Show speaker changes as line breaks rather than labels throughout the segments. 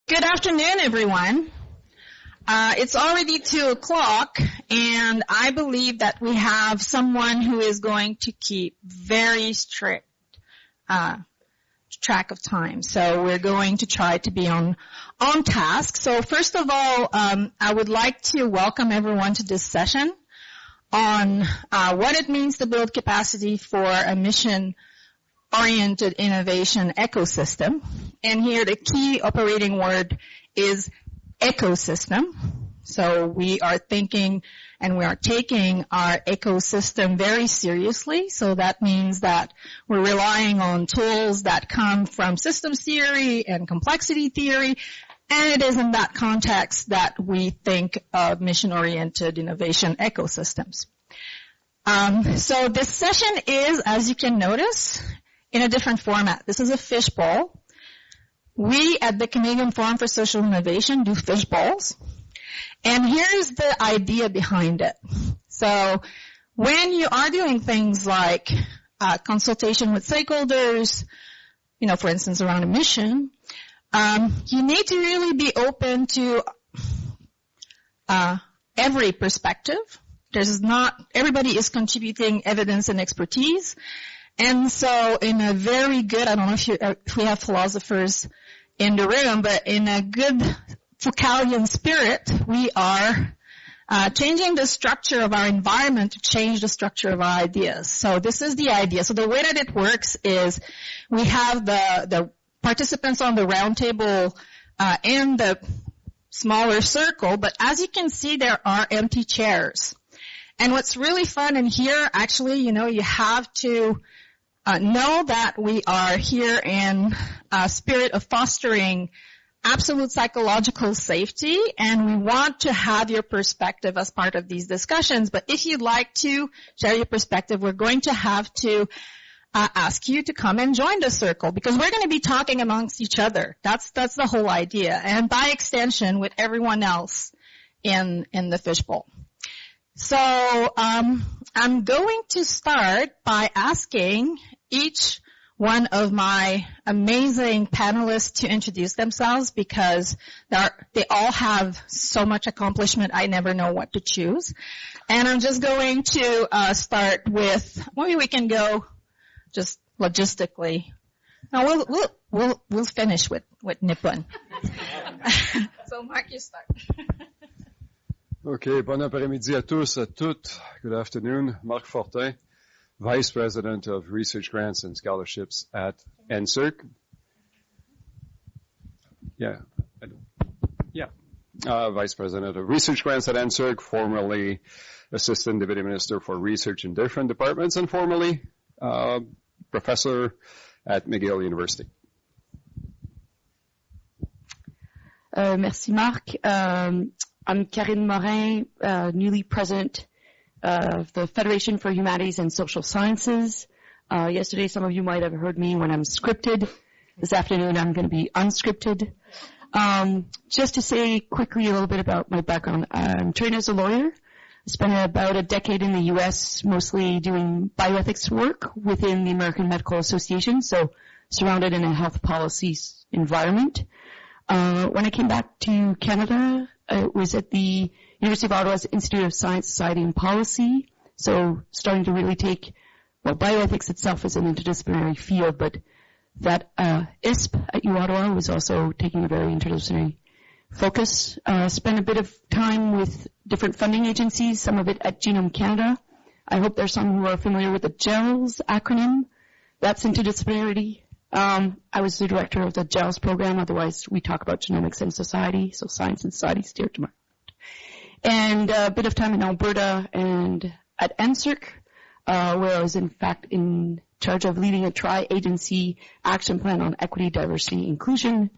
Good afternoon, everyone. It's already 2:00, and I believe that we have someone who is going to keep very strict track of time. So we're going to try to be on task. So first of all, I would like to welcome everyone to this session on what it means to build capacity for a mission-oriented innovation ecosystem. And here the key operating word is ecosystem. So we are thinking and we are taking our ecosystem very seriously. So that means that we're relying on tools that come from systems theory and complexity theory. And it is in that context that we think of mission-oriented innovation ecosystems. So this session is, as you can notice, in a different format. This is a fishbowl. We at the Canadian Forum for Social Innovation do fishbowls. And here's the idea behind it. So when you are doing things like consultation with stakeholders, for instance, around a mission, you need to really be open to every perspective. Everybody is contributing evidence and expertise. And so in a very good, I don't know if we have philosophers in the room, but in a good Foucauldian spirit, we are changing the structure of our environment to change the structure of our ideas. So this is the idea. So the way that it works is we have the participants on the round table in the smaller circle, but as you can see, there are empty chairs. And what's really fun in here, actually, you have to know that we are here in a spirit of fostering absolute psychological safety, and we want to have your perspective as part of these discussions. But if you'd like to share your perspective, we're going to have to ask you to come and join the circle, because we're going to be talking amongst each other. That's the whole idea, and by extension with everyone else in the fishbowl. So I'm going to start by asking each one of my amazing panelists to introduce themselves, because they all have so much accomplishment, I never know what to choose. And I'm just going to start with, maybe we can go just logistically. No, we'll finish with Nippon. So Mark, you start.
Okay, bon après-midi à tous, à toutes. Good afternoon. Marc Fortin, Vice President of Research Grants and Scholarships at NSERC. Vice President of Research Grants at NSERC, formerly Assistant Deputy Minister for Research in different departments, and formerly Professor at McGill University.
Merci, Marc. I'm Karine Morin, newly president of the Federation for Humanities and Social Sciences. Yesterday, some of you might have heard me when I'm scripted. This afternoon, I'm going to be unscripted. Just to say quickly a little bit about my background. I'm trained as a lawyer. I spent about a decade in the U.S., mostly doing bioethics work within the American Medical Association, so surrounded in a health policy environment. When I came back to Canada, it was at the University of Ottawa's Institute of Science, Society and Policy, so starting to really take, bioethics itself is an interdisciplinary field, but that ISP at U Ottawa was also taking a very interdisciplinary focus. Spent a bit of time with different funding agencies, some of it at Genome Canada. I hope there's some who are familiar with the GELS acronym. That's interdisciplinarity. I was the director of the GELS program, otherwise we talk about genomics and society, so science and society steer to my heart. And a bit of time in Alberta and at NSERC, where I was in fact in charge of leading a tri-agency action plan on equity, diversity, inclusion.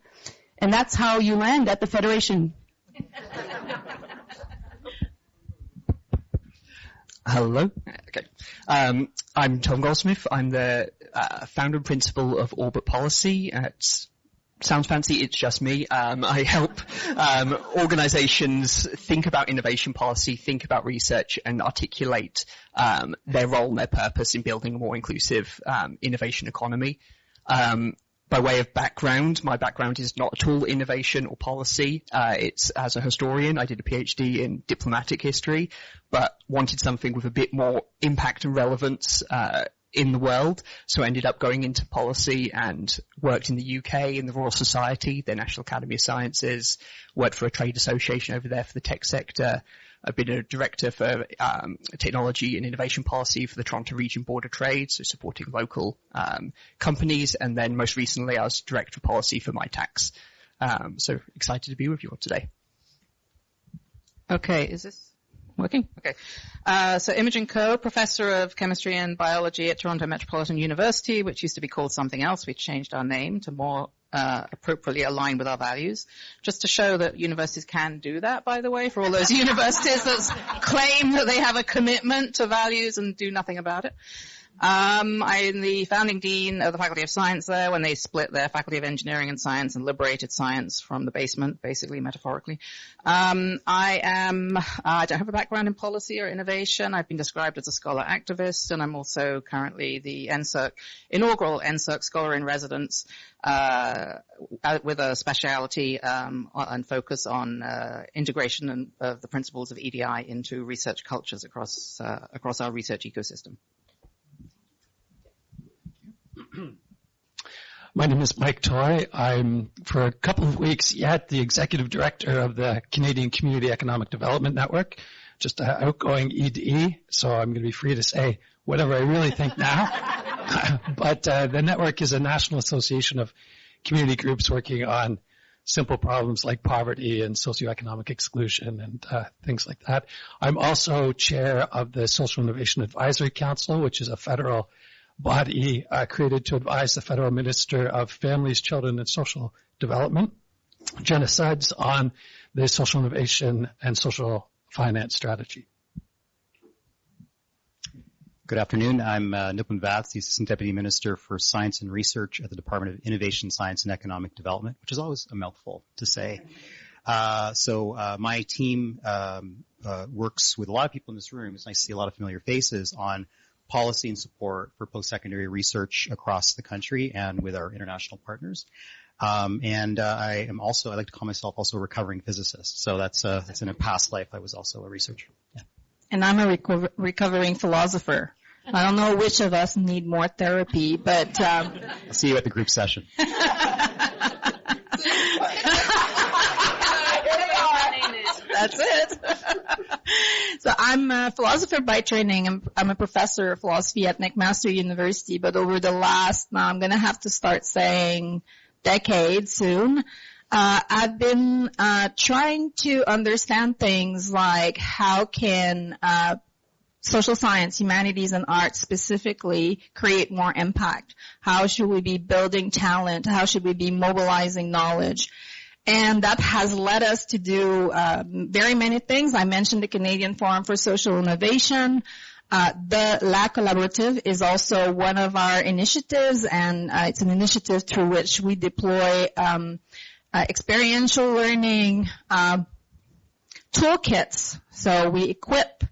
And that's how you land at the Federation.
Hello. Okay. I'm Tom Goldsmith. I'm the founder and principal of Orbit Policy. Sounds fancy, it's just me. I help organizations think about innovation policy, think about research, and articulate their role and their purpose in building a more inclusive innovation economy. By way of background, my background is not at all innovation or policy. It's as a historian. I did a PhD in diplomatic history, but wanted something with a bit more impact and relevance in the world. So I ended up going into policy and worked in the UK in the Royal Society, the National Academy of Sciences, worked for a trade association over there for the tech sector. I've been a director for technology and innovation policy for the Toronto Region Board of Trade, so supporting local companies. And then most recently, I was director of policy for MyTax. So excited to be with you all today.
Okay, is this working? Okay. So Imogen Coe, professor of chemistry and biology at Toronto Metropolitan University, which used to be called something else. We changed our name to more appropriately align with our values, just to show that universities can do that, by the way, for all those universities that claim that they have a commitment to values and do nothing about it. I'm the founding dean of the Faculty of Science there when they split their Faculty of Engineering and Science and liberated science from the basement, basically, metaphorically. I don't have a background in policy or innovation. I've been described as a scholar activist, and I'm also currently the inaugural NSERC Scholar in Residence, with a speciality and focus on integration of the principles of EDI into research cultures across our research ecosystem.
My name is Mike Toy. I'm, for a couple of weeks yet, the executive director of the Canadian Community Economic Development Network, just an outgoing EDE, so I'm going to be free to say whatever I really think now. But the network is a national association of community groups working on simple problems like poverty and socioeconomic exclusion and things like that. I'm also chair of the Social Innovation Advisory Council, which is a federal body created to advise the Federal Minister of Families, Children, and Social Development, genocides on the social innovation and social finance strategy.
Good afternoon. I'm Nipun Vath, the Assistant Deputy Minister for Science and Research at the Department of Innovation, Science, and Economic Development, which is always a mouthful to say. So my team works with a lot of people in this room. It's nice to see a lot of familiar faces on policy and support for post-secondary research across the country and with our international partners. And I like to call myself also a recovering physicist. So that's in a past life. I was also a researcher. Yeah.
And I'm a recovering philosopher. I don't know which of us need more therapy, but
I'll see you at the group session.
That's it. So I'm a philosopher by training. I'm a professor of philosophy at McMaster University, but over the last, now I'm going to have to start saying decade soon, I've been trying to understand things like how can social science, humanities, and arts specifically create more impact? How should we be building talent? How should we be mobilizing knowledge? And that has led us to do very many things. I mentioned the Canadian Forum for Social Innovation. The La Collaborative is also one of our initiatives, and it's an initiative through which we deploy experiential learning toolkits. So we equip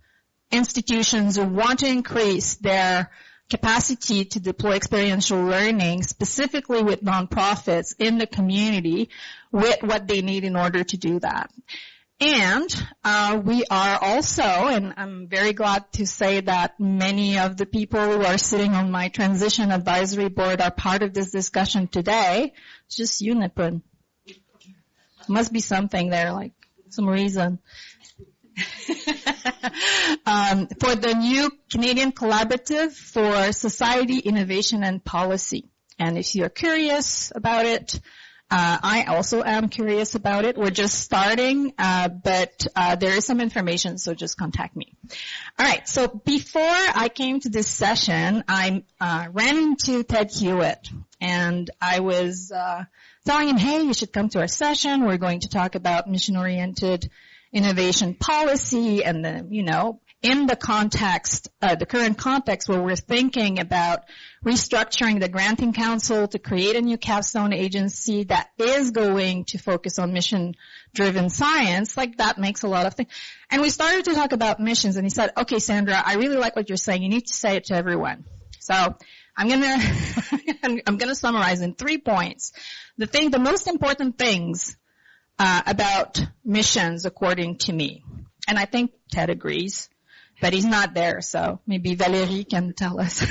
institutions who want to increase their capacity to deploy experiential learning, specifically with nonprofits in the community, with what they need in order to do that. And we are also, and I'm very glad to say that many of the people who are sitting on my transition advisory board are part of this discussion today. It's just you, Nipun. Must be something there, like some reason. For the new Canadian Collaborative for Society, Innovation, and Policy. And if you're curious about it, I also am curious about it. We're just starting, but there is some information, so just contact me. All right, so before I came to this session, I ran into Ted Hewitt, and I was telling him, hey, you should come to our session. We're going to talk about mission-oriented innovation policy and in the context, the current context where we're thinking about restructuring the Granting Council to create a new capstone agency that is going to focus on mission-driven science, like that makes a lot of things. And we started to talk about missions, and he said, okay, Sandra, I really like what you're saying. You need to say it to everyone. So I'm gonna summarize in 3 points. The most important things about missions, according to me, and I think Ted agrees, but he's not there, so maybe Valérie can tell us.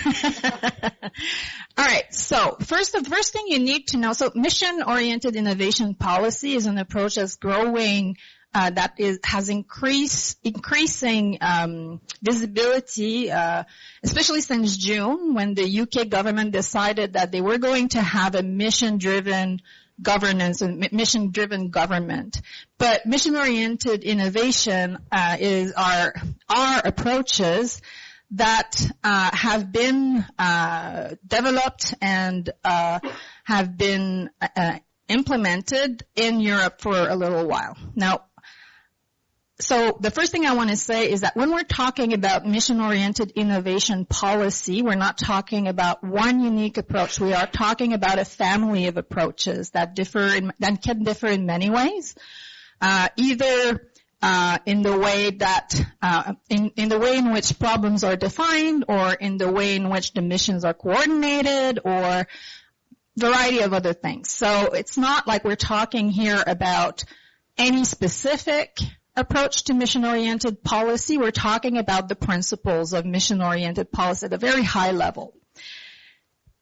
All right, so the first thing you need to know, so mission-oriented innovation policy is an approach that's growing, has increasing visibility, especially since June, when the UK government decided that they were going to have a mission-driven governance and mission-driven government. But mission-oriented innovation are approaches that have been developed and have been implemented in Europe for a little while. Now, so the first thing I want to say is that when we're talking about mission-oriented innovation policy, we're not talking about one unique approach. We are talking about a family of approaches that can differ in many ways, either in the way that in the way in which problems are defined, or in the way in which the missions are coordinated, or variety of other things. So it's not like we're talking here about any specific approach to mission-oriented policy. We're talking about the principles of mission-oriented policy at a very high level.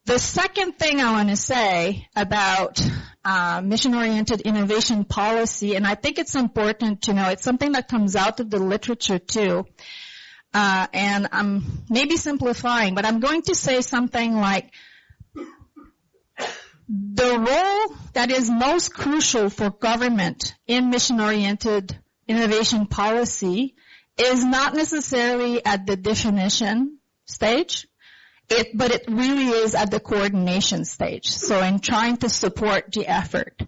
The second thing I want to say about mission-oriented innovation policy, and I think it's important to know, it's something that comes out of the literature too, and I'm maybe simplifying, but I'm going to say something like, the role that is most crucial for government in mission-oriented innovation policy is not necessarily at the definition stage, but it really is at the coordination stage. So in trying to support the effort.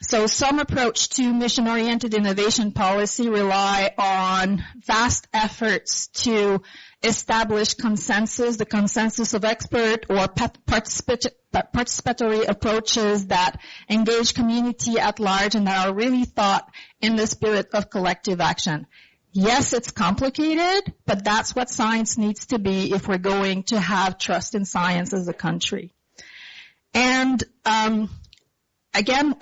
So some approach to mission-oriented innovation policy rely on vast efforts to establish consensus, the consensus of expert or participatory approaches that engage community at large and that are really thought in the spirit of collective action. Yes, it's complicated, but that's what science needs to be if we're going to have trust in science as a country. And again,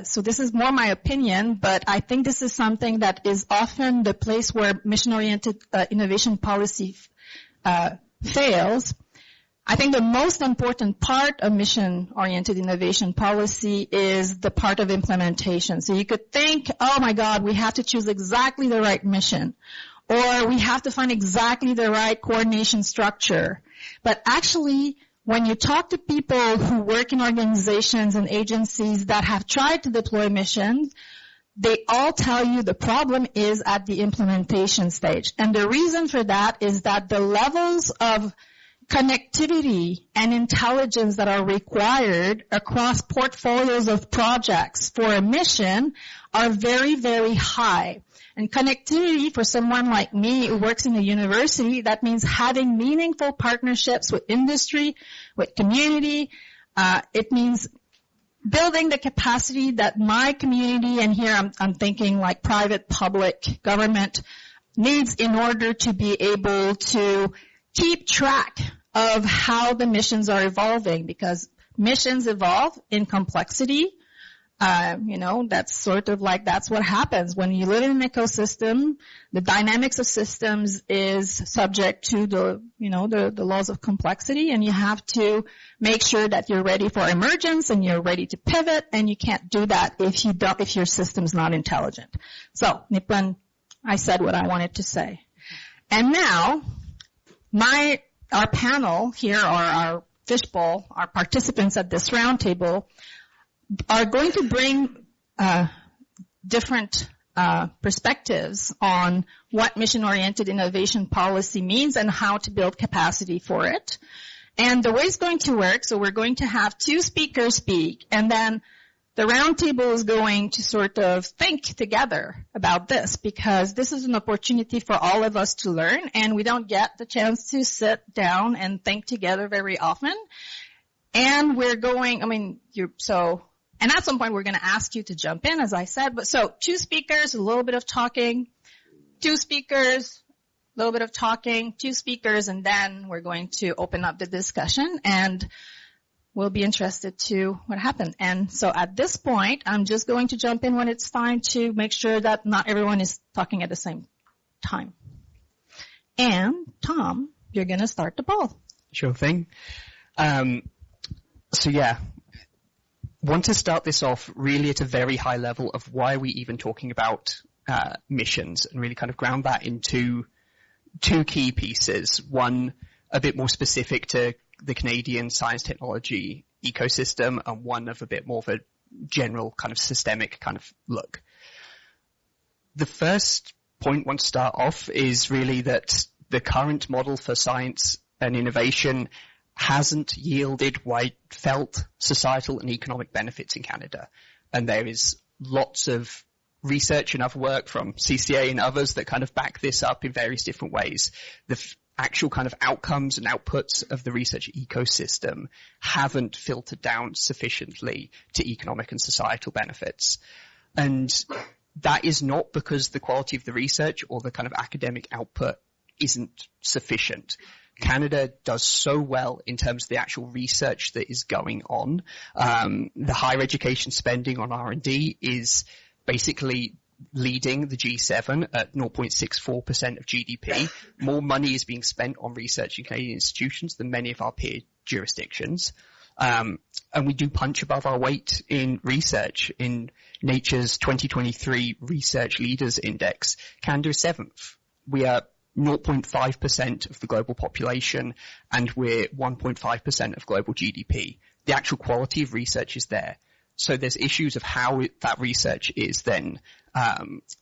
so this is more my opinion, but I think this is something that is often the place where mission-oriented innovation policy fails. I think the most important part of mission-oriented innovation policy is the part of implementation. So you could think, oh my God, we have to choose exactly the right mission, or we have to find exactly the right coordination structure. But actually, when you talk to people who work in organizations and agencies that have tried to deploy missions, they all tell you the problem is at the implementation stage. And the reason for that is that the levels of connectivity and intelligence that are required across portfolios of projects for a mission are very, very high. And connectivity for someone like me who works in a university, that means having meaningful partnerships with industry, with community. It means building the capacity that my community, and here I'm thinking like private, public, government, needs in order to be able to keep track of how the missions are evolving, because missions evolve in complexity. That's sort of like, that's what happens when you live in an ecosystem. The dynamics of systems is subject to the laws of complexity, and you have to make sure that you're ready for emergence and you're ready to pivot, and you can't do that if your system's not intelligent. So, Nippon, I said what I wanted to say. And now, our panel here, or our fishbowl, our participants at this roundtable, are going to bring different perspectives on what mission-oriented innovation policy means and how to build capacity for it. And the way it's going to work, so we're going to have two speakers speak, and then the roundtable is going to sort of think together about this, because this is an opportunity for all of us to learn, and we don't get the chance to sit down and think together very often. And we're going, and at some point we're going to ask you to jump in, as I said. But so 2 speakers, a little bit of talking, 2 speakers, little bit of talking, 2 speakers, and then we're going to open up the discussion, and we'll be interested to what happened. And so at this point, I'm just going to jump in when it's time to make sure that not everyone is talking at the same time. And Tom, you're going to start the ball.
Sure thing. So yeah, want to start this off really at a very high level of why are we even talking about missions, and really kind of ground that into 2 key pieces. One, a bit more specific to the Canadian science technology ecosystem, and one of a bit more of a general kind of systemic kind of look. The first point I want to start off is really that the current model for science and innovation hasn't yielded felt societal and economic benefits in Canada. And there is lots of research and other work from CCA and others that kind of back this up in various different ways. The actual kind of outcomes and outputs of the research ecosystem haven't filtered down sufficiently to economic and societal benefits. And that is not because the quality of the research or the kind of academic output isn't sufficient. Canada does so well in terms of the actual research that is going on. The higher education spending on R&D is basically leading the G7 at 0.64% of GDP. More money is being spent on research in Canadian institutions than many of our peer jurisdictions. And we do punch above our weight in research. In Nature's 2023 Research Leaders Index, Canada is 7th. We are 0.5% of the global population, and we're 1.5% of global GDP. The actual quality of research is there. So there's issues of how that research is then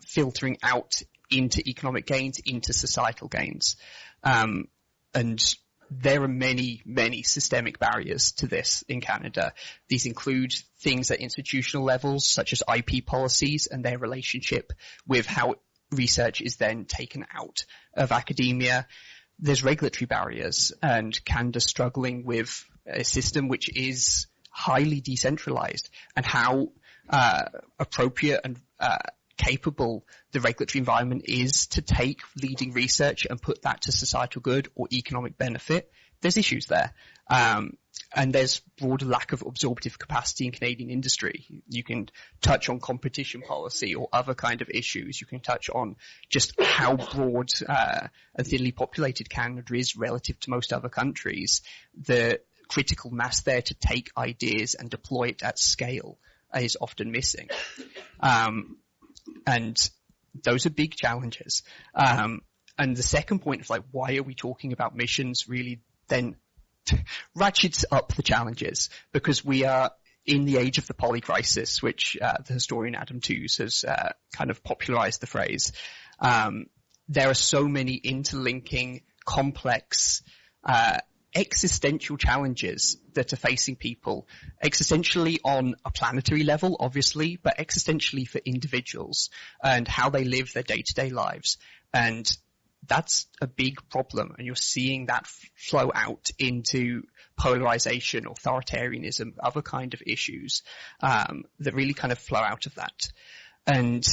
filtering out into economic gains, into societal gains. And there are many, many systemic barriers to this in Canada. These include things at institutional levels, such as IP policies and their relationship with how research is then taken out of academia. There's regulatory barriers, and Canada's struggling with a system which is highly decentralized, and how appropriate and capable the regulatory environment is to take leading research and put that to societal good or economic benefit. There's issues there. And there's broader lack of absorptive capacity in Canadian industry. You can touch on competition policy or other kind of issues. You can touch on just how broad and thinly populated Canada is relative to most other countries. The critical mass there to take ideas and deploy it at scale is often missing. And those are big challenges. And the second point of like, why are we talking about missions really then ratchets up the challenges, because we are in the age of the polycrisis, which the historian Adam Tooze has kind of popularized the phrase. There are so many interlinking, complex, existential challenges that are facing people, existentially on a planetary level, obviously, but existentially for individuals and how they live their day-to-day lives. And that's a big problem, and you're seeing that flow out into polarization, authoritarianism, other kind of issues that really kind of flow out of that. And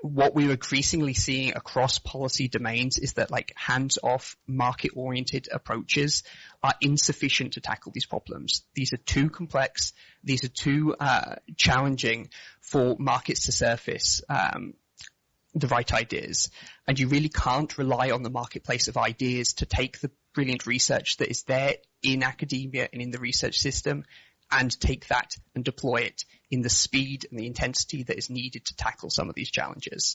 what we're increasingly seeing across policy domains is that like hands-off, market-oriented approaches are insufficient to tackle these problems. These are too complex. These are too challenging for markets to surface the right ideas. And you really can't rely on the marketplace of ideas to take the brilliant research that is there in academia and in the research system and take that and deploy it in the speed and the intensity that is needed to tackle some of these challenges.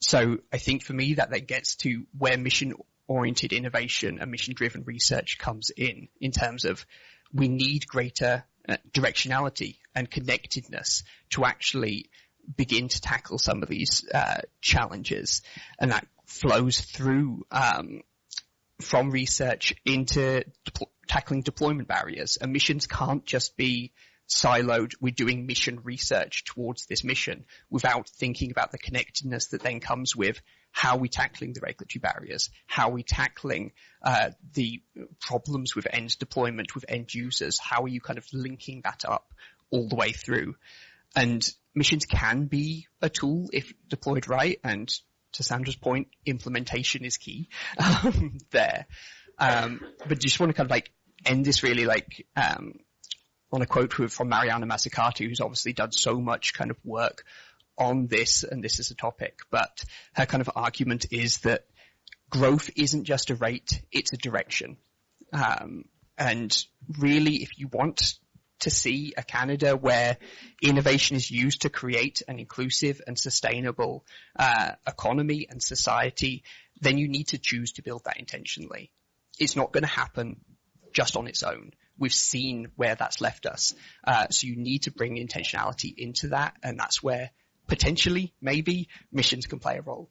So I think for me that gets to where mission-oriented innovation and mission-driven research comes in terms of we need greater directionality and connectedness to actually begin to tackle some of these challenges, and that flows through from research into tackling deployment barriers. And missions can't just be siloed. We're doing mission research towards this mission without thinking about the connectedness that then comes with how we're tackling the regulatory barriers, how we're tackling the problems with end deployment, with end users, how are you kind of linking that up all the way through. And missions can be a tool if deployed right, and to Sandra's point, implementation is key there. But just want to kind of like end this really like on a quote from Mariana Mazzucato, who's obviously done so much kind of work on this, and this is a topic. But her kind of argument is that growth isn't just a rate, it's a direction. And really, if you want to see a Canada where innovation is used to create an inclusive and sustainable economy and society, then you need to choose to build that intentionally. It's not going to happen just on its own. We've seen where that's left us. So you need to bring intentionality into that, and that's where potentially, maybe, missions can play a role.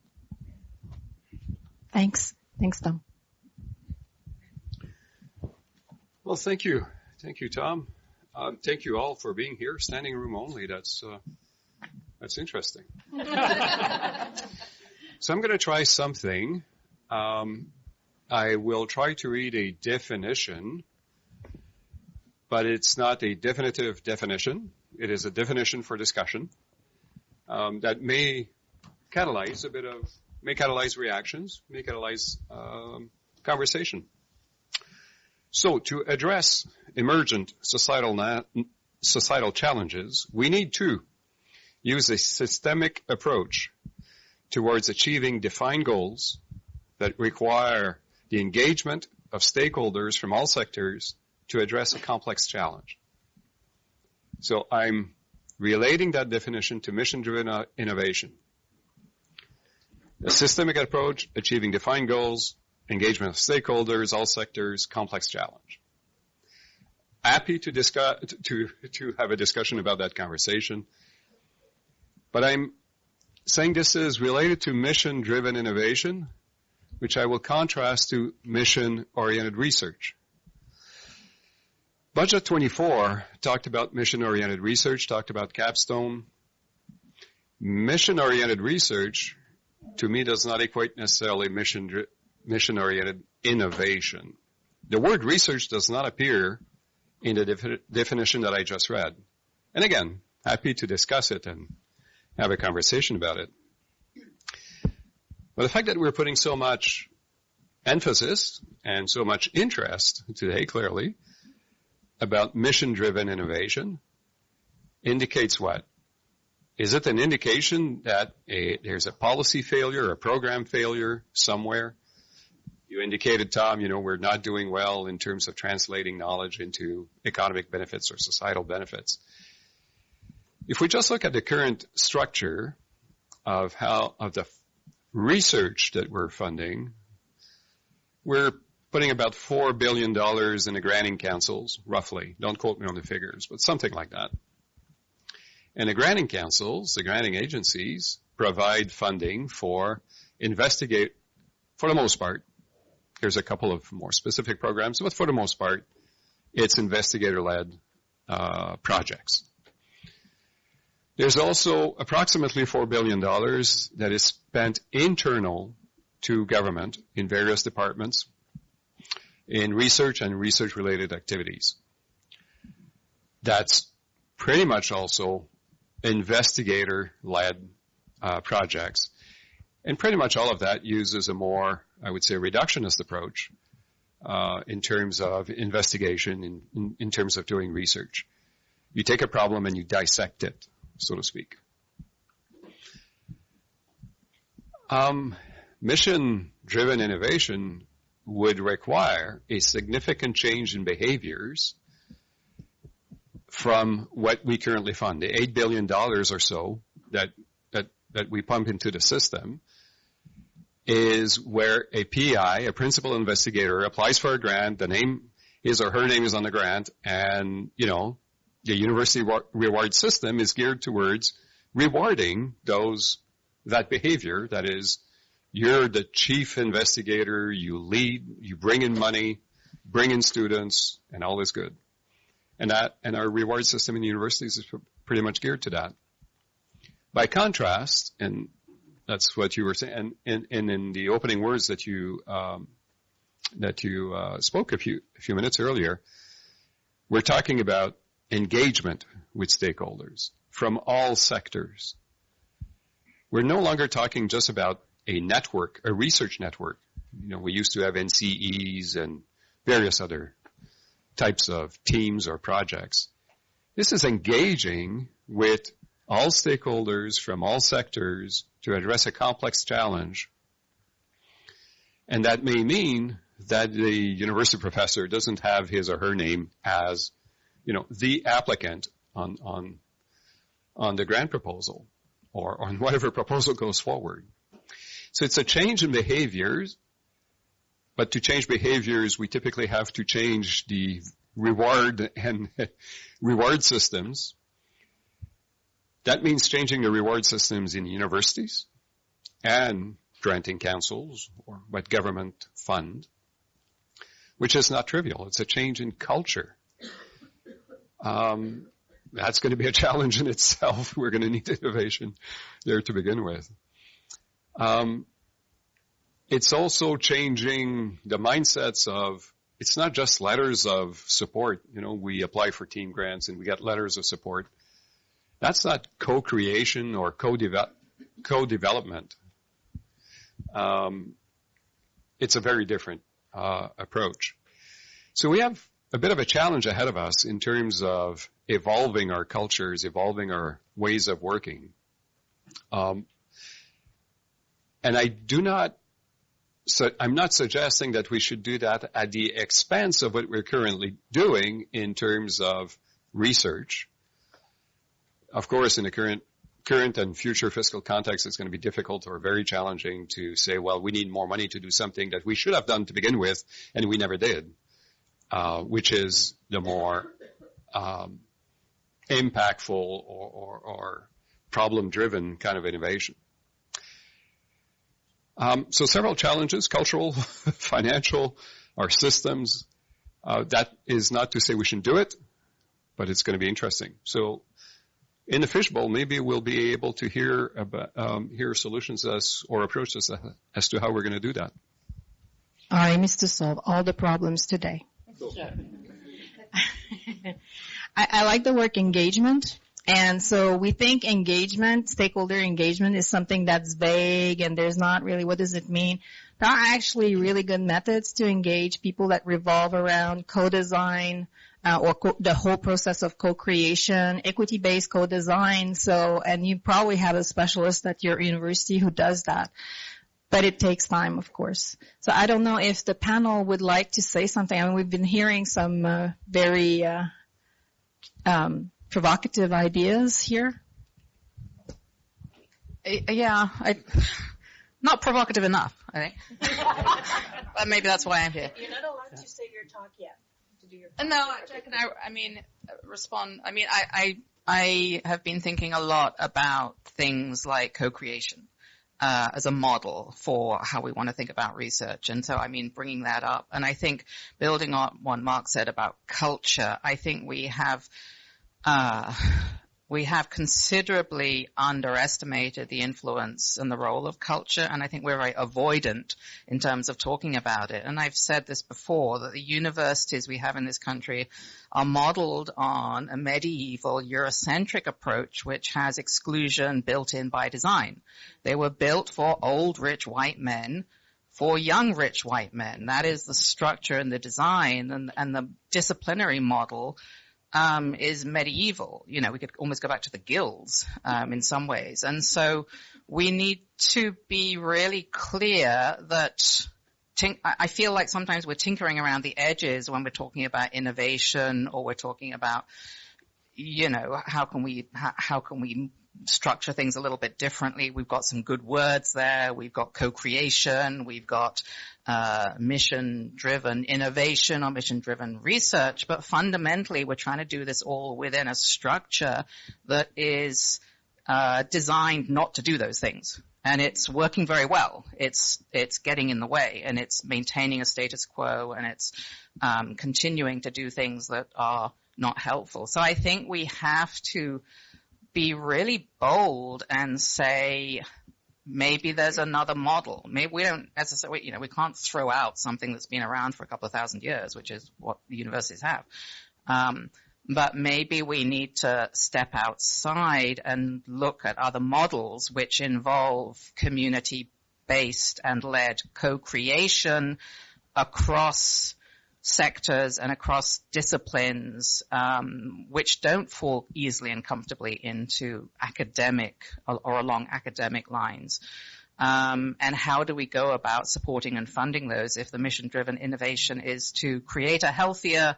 Thanks. Thanks, Tom.
Well, thank you. Thank you, Tom. Thank you all for being here. Standing room only. That's interesting. So I'm going to try something. I will try to read a definition, but it's not a definitive definition. It is a definition for discussion that may catalyze reactions, may catalyze conversation. So to address emergent societal challenges, we need to use a systemic approach towards achieving defined goals that require the engagement of stakeholders from all sectors to address a complex challenge. So I'm relating that definition to mission-driven innovation. A systemic approach, achieving defined goals, engagement of stakeholders, all sectors, complex challenge. Happy to discuss, to have a discussion about that conversation. But I'm saying this is related to mission-driven innovation, which I will contrast to mission-oriented research. Budget 24 talked about mission-oriented research, talked about capstone. Mission-oriented research, to me, does not equate necessarily mission-oriented innovation. The word research does not appear in the definition that I just read. And again, happy to discuss it and have a conversation about it. But the fact that we're putting so much emphasis and so much interest today, clearly, about mission-driven innovation indicates what? Is it an indication that there's a policy failure, a program failure somewhere? You indicated, Tom, we're not doing well in terms of translating knowledge into economic benefits or societal benefits. If we just look at the current structure of the research that we're funding, we're putting about $4 billion in the granting councils, roughly. Don't quote me on the figures, but something like that. And the granting councils, the granting agencies, provide funding for for the most part. There's a couple of more specific programs, but for the most part, it's investigator-led projects. There's also approximately $4 billion that is spent internal to government in various departments in research and research-related activities. That's pretty much also investigator-led projects. And pretty much all of that uses a more, I would say, reductionist approach in terms of investigation, in terms of doing research. You take a problem and you dissect it, so to speak. Mission-driven innovation would require a significant change in behaviors from what we currently fund. The $8 billion or so that we pump into the system is where a PI, a principal investigator, applies for a grant, his or her name is on the grant, and, the university reward system is geared towards rewarding that behavior. That is, you're the chief investigator, you lead, you bring in money, bring in students, and all is good. And our reward system in universities is pretty much geared to that. By contrast, and that's what you were saying, and in the opening words that you spoke a few minutes earlier, we're talking about engagement with stakeholders from all sectors. We're no longer talking just about a network, a research network. We used to have NCEs and various other types of teams or projects. This is engaging with all stakeholders from all sectors to address a complex challenge. And that may mean that the university professor doesn't have his or her name as, the applicant on the grant proposal or on whatever proposal goes forward. So it's a change in behaviors, but to change behaviors, we typically have to change the reward and reward systems. That means changing the reward systems in universities and granting councils or what government fund, which is not trivial. It's a change in culture. That's going to be a challenge in itself. We're going to need innovation there to begin with. It's also changing the mindsets of, it's not just letters of support. We apply for team grants and we get letters of support. That's not co-creation or co-development. It's a very different approach. So we have a bit of a challenge ahead of us in terms of evolving our cultures, evolving our ways of working. And I'm not suggesting that we should do that at the expense of what we're currently doing in terms of research. Of course, in the current and future fiscal context, it's going to be difficult or very challenging to say, well, we need more money to do something that we should have done to begin with, and we never did, which is the more impactful or problem-driven kind of innovation. So several challenges, cultural, financial, our systems. That is not to say we shouldn't do it, but it's going to be interesting. So in the fishbowl, maybe we'll be able to hear solutions or approaches as to how we're going to do that.
Our aim is to solve all the problems today. I like the word engagement. And so we think engagement, stakeholder engagement, is something that's vague and there's not really, what does it mean? There are actually really good methods to engage people that revolve around co-design, the whole process of co-creation, equity-based co-design. So, and you probably have a specialist at your university who does that. But it takes time, of course. So I don't know if the panel would like to say something. I mean, we've been hearing some very provocative ideas here.
Yeah, not provocative enough, I think. But maybe that's why I'm here.
You're not allowed to say your talk yet. To do your
No, respond. I have been thinking a lot about things like co-creation as a model for how we want to think about research. And so, bringing that up. And I think building on what Mark said about culture, I think we have considerably underestimated the influence and the role of culture, and I think we're very avoidant in terms of talking about it. And I've said this before, that the universities we have in this country are modeled on a medieval Eurocentric approach, which has exclusion built in by design. They were built for old, rich white men, for young, rich white men. That is the structure and the design, and the disciplinary model is medieval. We could almost go back to the guilds in some ways. And so we need to be really clear that I feel like sometimes we're tinkering around the edges when we're talking about innovation, or we're talking about, how can we structure things a little bit differently. We've got some good words there. We've got co-creation. We've got mission-driven innovation or mission-driven research. But fundamentally, we're trying to do this all within a structure that is designed not to do those things. And it's working very well. It's getting in the way, and it's maintaining a status quo, and it's continuing to do things that are not helpful. So I think we have to be really bold and say, maybe there's another model. Maybe we don't necessarily, we can't throw out something that's been around for a couple of thousand years, which is what the universities have. But maybe we need to step outside and look at other models which involve community based and led co-creation across sectors and across disciplines, which don't fall easily and comfortably into academic or along academic lines. And how do we go about supporting and funding those if the mission-driven innovation is to create a healthier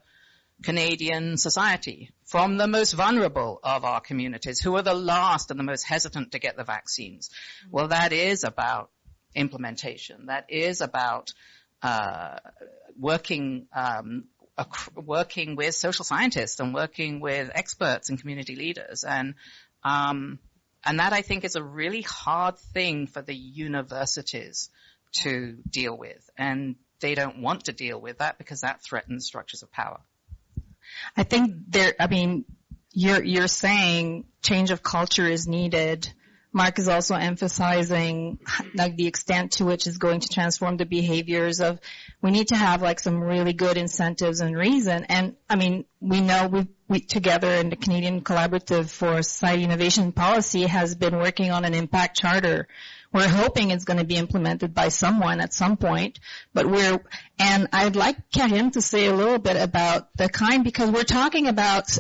Canadian society from the most vulnerable of our communities, who are the last and the most hesitant to get the vaccines? Well, that is about implementation. That is about working with social scientists and working with experts and community leaders. And that, I think, is a really hard thing for the universities to deal with. And they don't want to deal with that because that threatens structures of power.
I think you're saying change of culture is needed. Mark is also emphasizing like the extent to which it's going to transform the behaviors of, we need to have like some really good incentives and reason. And I mean, we know we together in the Canadian Collaborative for Society Innovation Policy has been working on an impact charter. We're hoping it's going to be implemented by someone at some point, and I'd like Karine to say a little bit about the kind, because we're talking about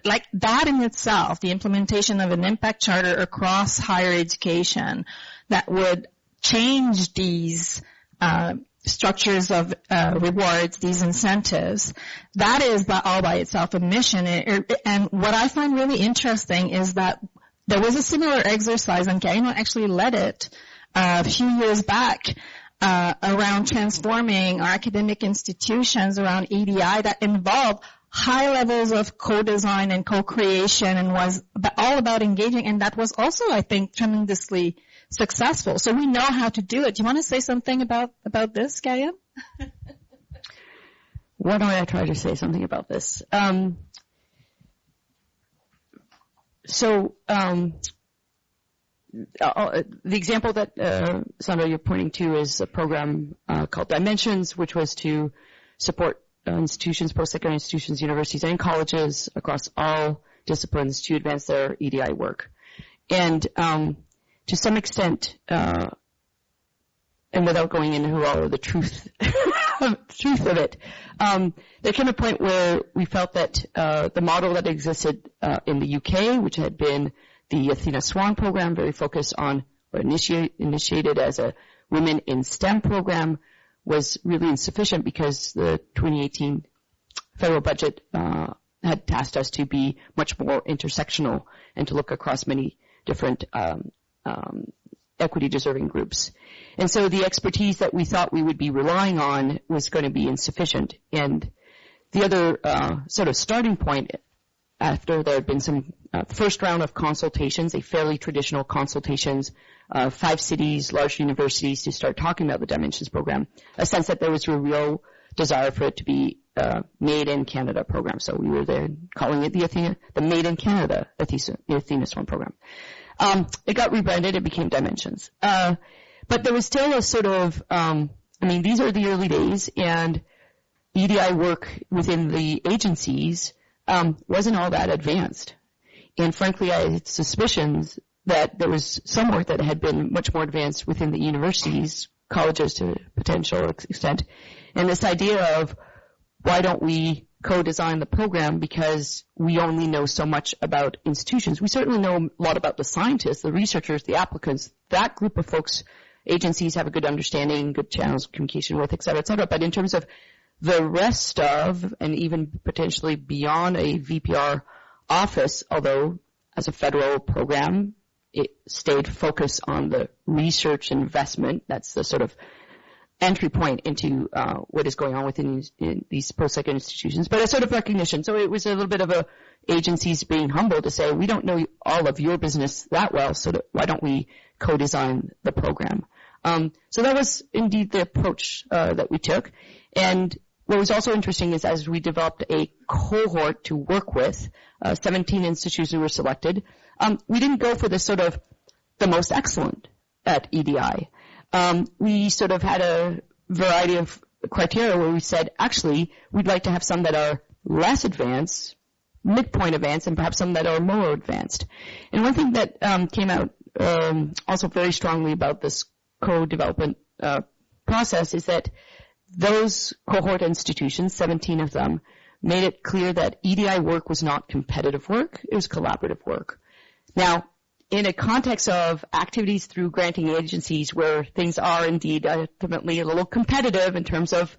like that in itself, the implementation of an impact charter across higher education that would change these structures of rewards, these incentives. That is all by itself a mission. And what I find really interesting is that there was a similar exercise, and Karine actually led it a few years back around transforming our academic institutions around EDI that involved high levels of co-design and co-creation and was all about engaging, and that was also, I think, tremendously successful. So we know how to do it. Do you want to say something about this, Karine?
Why don't I try to say something about this? The example that, Sandra, you're pointing to is a program called Dimensions, which was to support institutions, post-secondary institutions, universities, and colleges across all disciplines to advance their EDI work. And to some extent, and without going into all of the truth of it, there came a point where we felt that the model that existed in the UK, which had been the Athena Swan program, very focused on, or initiated as a Women in STEM program, was really insufficient because the 2018 federal budget had tasked us to be much more intersectional and to look across many different equity-deserving groups. And so the expertise that we thought we would be relying on was going to be insufficient. And the other sort of starting point, after there had been some first round of consultations, a fairly traditional consultations, 5 cities, large universities to start talking about the Dimensions program, a sense that there was a real desire for it to be Made in Canada program. So we were there calling it the Made in Canada Athena Swan program. It got rebranded, it became Dimensions. But there was still a sort of, these are the early days, and EDI work within the agencies wasn't all that advanced. And frankly, I had suspicions that there was some work that had been much more advanced within the universities, colleges to potential extent. And this idea of, why don't we co-design the program, because we only know so much about institutions. We certainly know a lot about the scientists, the researchers, the applicants. That group of folks, agencies have a good understanding, good channels of communication with, et cetera, et cetera. But in terms of the rest of, and even potentially beyond a VPR office, although as a federal program, it stayed focused on the research investment. That's the sort of entry point into what is going on within these post-secondary institutions, but a sort of recognition. So it was a little bit of a agencies being humble to say, we don't know all of your business that well, so why don't we co-design the program? So that was indeed the approach that we took. And what was also interesting is as we developed a cohort to work with, 17 institutions were selected, we didn't go for the sort of the most excellent at EDI. We sort of had a variety of criteria where we said, actually, we'd like to have some that are less advanced, midpoint advanced, and perhaps some that are more advanced. And one thing that came out also very strongly about this co-development process is that those cohort institutions, 17 of them, made it clear that EDI work was not competitive work, it was collaborative work. Now, in a context of activities through granting agencies where things are indeed ultimately a little competitive in terms of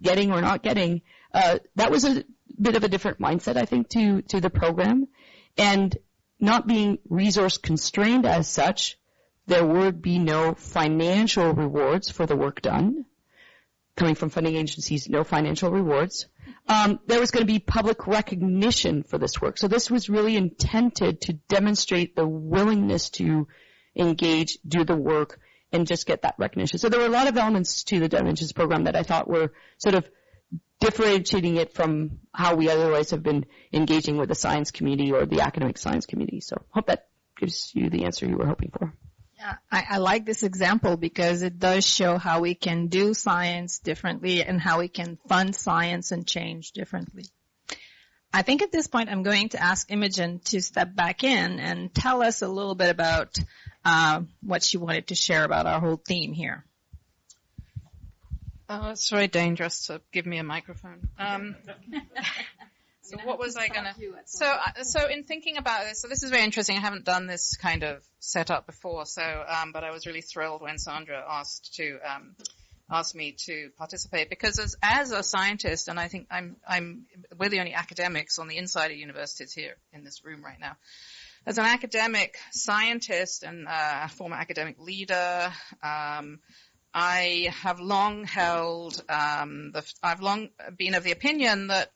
getting or not getting, that was a bit of a different mindset, I think, to the program. And not being resource constrained as such, there would be no financial rewards for the work done. Coming from funding agencies, no financial rewards. There was going to be public recognition for this work. So this was really intended to demonstrate the willingness to engage, do the work, and just get that recognition. So there were a lot of elements to the Dimensions program that I thought were sort of differentiating it from how we otherwise have been engaging with the science community or the academic science community. So hope that gives you the answer you were hoping for.
Yeah, I like this example because it does show how we can do science differently and how we can fund science and change differently. I think at this point I'm going to ask Imogen to step back in and tell us a little bit about what she wanted to share about our whole theme here.
Oh, it's very dangerous to give me a microphone. So what was I going to... So in thinking about this, so this is very interesting. I haven't done this kind of setup before, so but I was really thrilled when Sandra asked me to participate because as a scientist, and I think we're the only academics on the inside of universities here in this room right now. As an academic scientist and a former academic leader, I have long held, I've long been of the opinion that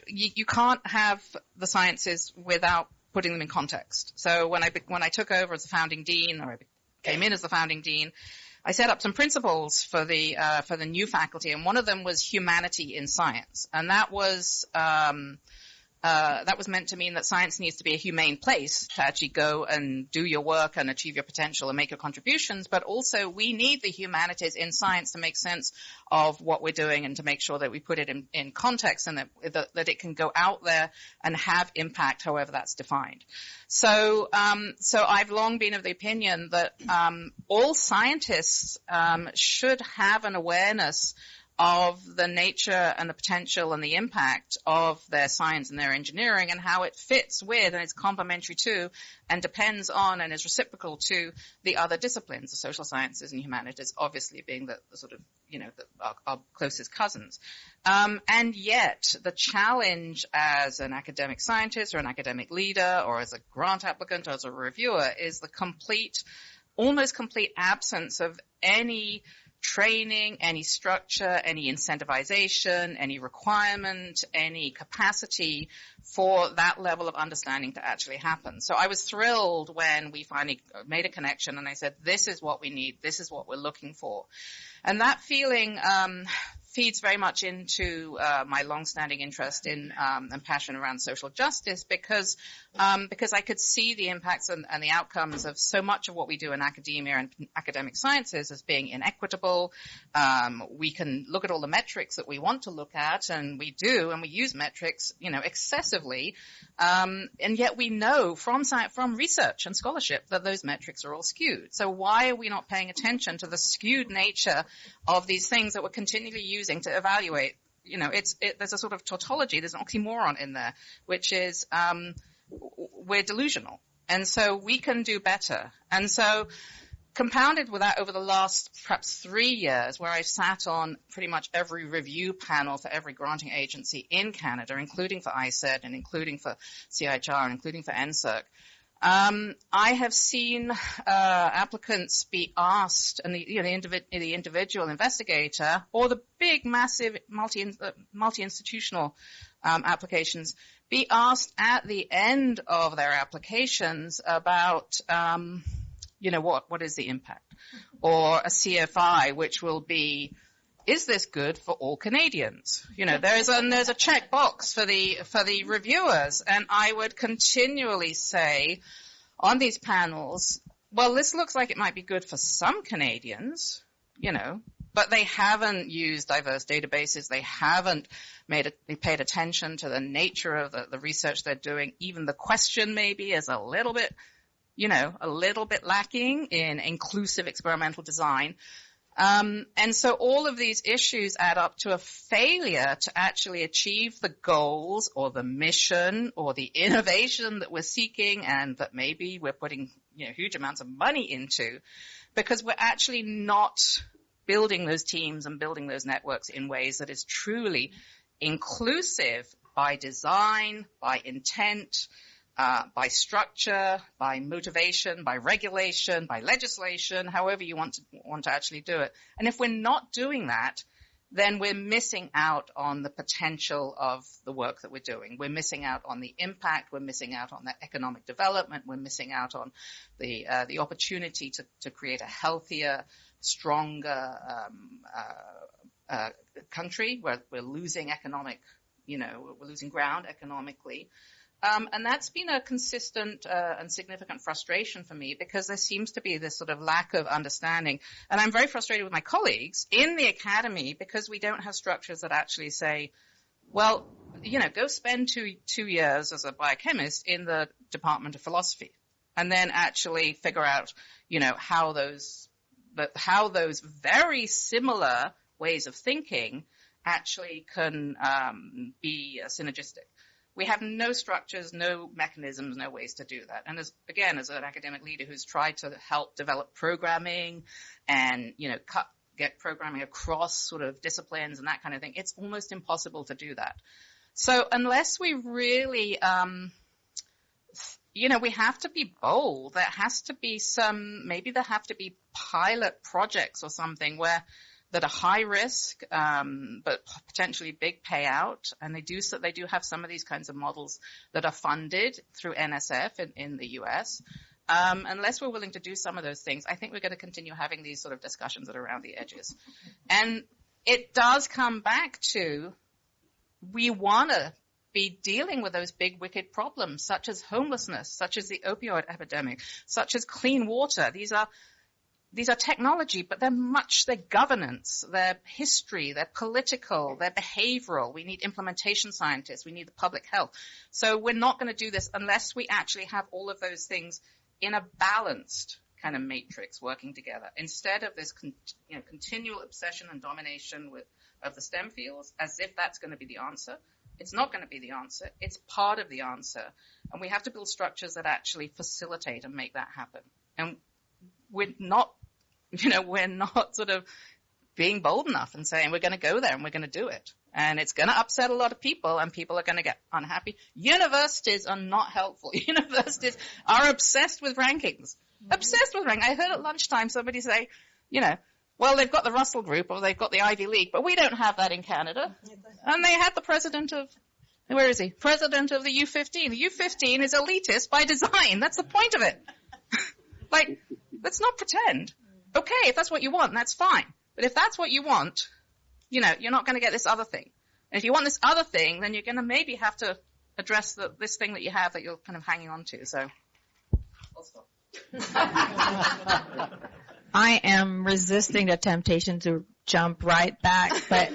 you can't have the sciences without putting them in context. So when I took over as the founding dean, or I came in as the founding dean, I set up some principles for the new faculty, and one of them was humanity in science, and that was meant to mean that science needs to be a humane place to actually go and do your work and achieve your potential and make your contributions, but also we need the humanities in science to make sense of what we're doing and to make sure that we put it in context and that it can go out there and have impact however that's defined. So I've long been of the opinion that all scientists should have an awareness of the nature and the potential and the impact of their science and their engineering and how it fits with and is complementary to and depends on and is reciprocal to the other disciplines, the social sciences and humanities, obviously being the sort of, our closest cousins. And yet the challenge as an academic scientist or an academic leader or as a grant applicant or as a reviewer is the almost complete absence of any training, any structure, any incentivization, any requirement, any capacity for that level of understanding to actually happen. So I was thrilled when we finally made a connection and I said, this is what we need, this is what we're looking for. And that feeling feeds very much into my long-standing interest in and passion around social justice because I could see the impacts and the outcomes of so much of what we do in academia and academic sciences as being inequitable. We can look at all the metrics that we want to look at, and we do, and we use metrics, excessively. And yet we know from research and scholarship that those metrics are all skewed. So why are we not paying attention to the skewed nature of these things that we're continually using to evaluate? There's a sort of tautology, there's an oxymoron in there, which is we're delusional. And so we can do better. And so compounded with that over the last perhaps 3 years where I've sat on pretty much every review panel for every granting agency in Canada, including for ICED and including for CIHR and including for NSERC, I have seen applicants be asked, and the individual investigator or the big, massive multi-institutional applications be asked at the end of their applications about, what is the impact? Or a CFI, which will be, is this good for all Canadians? There's a check box for the reviewers, and I would continually say on these panels, well, this looks like it might be good for some Canadians, but they haven't used diverse databases. They haven't paid attention to the nature of the research they're doing. Even the question maybe is a little bit a little bit lacking in inclusive experimental design. And so all of these issues add up to a failure to actually achieve the goals or the mission or the innovation that we're seeking and that maybe we're putting huge amounts of money into, because we're actually not building those teams and building those networks in ways that is truly inclusive by design, by intent, by structure, by motivation, by regulation, by legislation, however you want to actually do it. And if we're not doing that, then we're missing out on the potential of the work that we're doing. We're missing out on the impact. We're missing out on the economic development. We're missing out on the opportunity to create a healthier, stronger country where we're losing we're losing ground economically. And that's been a consistent and significant frustration for me, because there seems to be this sort of lack of understanding. And I'm very frustrated with my colleagues in the academy because we don't have structures that actually say, well, go spend two years as a biochemist in the Department of Philosophy and then actually figure out, how those very similar ways of thinking actually can be synergistic. We have no structures, no mechanisms, no ways to do that. And as an academic leader who's tried to help develop programming and, get programming across sort of disciplines and that kind of thing, it's almost impossible to do that. So unless we really, we have to be bold. There has to be maybe there have to be pilot projects or something that are high risk, but potentially big payout. And they do have some of these kinds of models that are funded through NSF in the US. Unless we're willing to do some of those things, I think we're going to continue having these sort of discussions that are around the edges. And it does come back to, we want to be dealing with those big wicked problems, such as homelessness, such as the opioid epidemic, such as clean water. These are technology, but they're governance, they're history, they're political, they're behavioral. We need implementation scientists. We need the public health. So we're not going to do this unless we actually have all of those things in a balanced kind of matrix working together, instead of this continual obsession and domination of the STEM fields as if that's going to be the answer. It's not going to be the answer. It's part of the answer. And we have to build structures that actually facilitate and make that happen. And we're not sort of being bold enough and saying we're going to go there and we're going to do it. And it's going to upset a lot of people and people are going to get unhappy. Universities are not helpful. Universities are obsessed with rankings. Obsessed with rankings. I heard at lunchtime somebody say, well, they've got the Russell Group or they've got the Ivy League, but we don't have that in Canada. And they had the president of, where is he? President of the U15. The U15 is elitist by design. That's the point of it. Let's not pretend. Okay, if that's what you want, that's fine. But if that's what you want, you're not going to get this other thing. And if you want this other thing, then you're going to maybe have to address this thing that you have that you're kind of hanging on to. So, I'll stop.
I am resisting the temptation to jump right back, but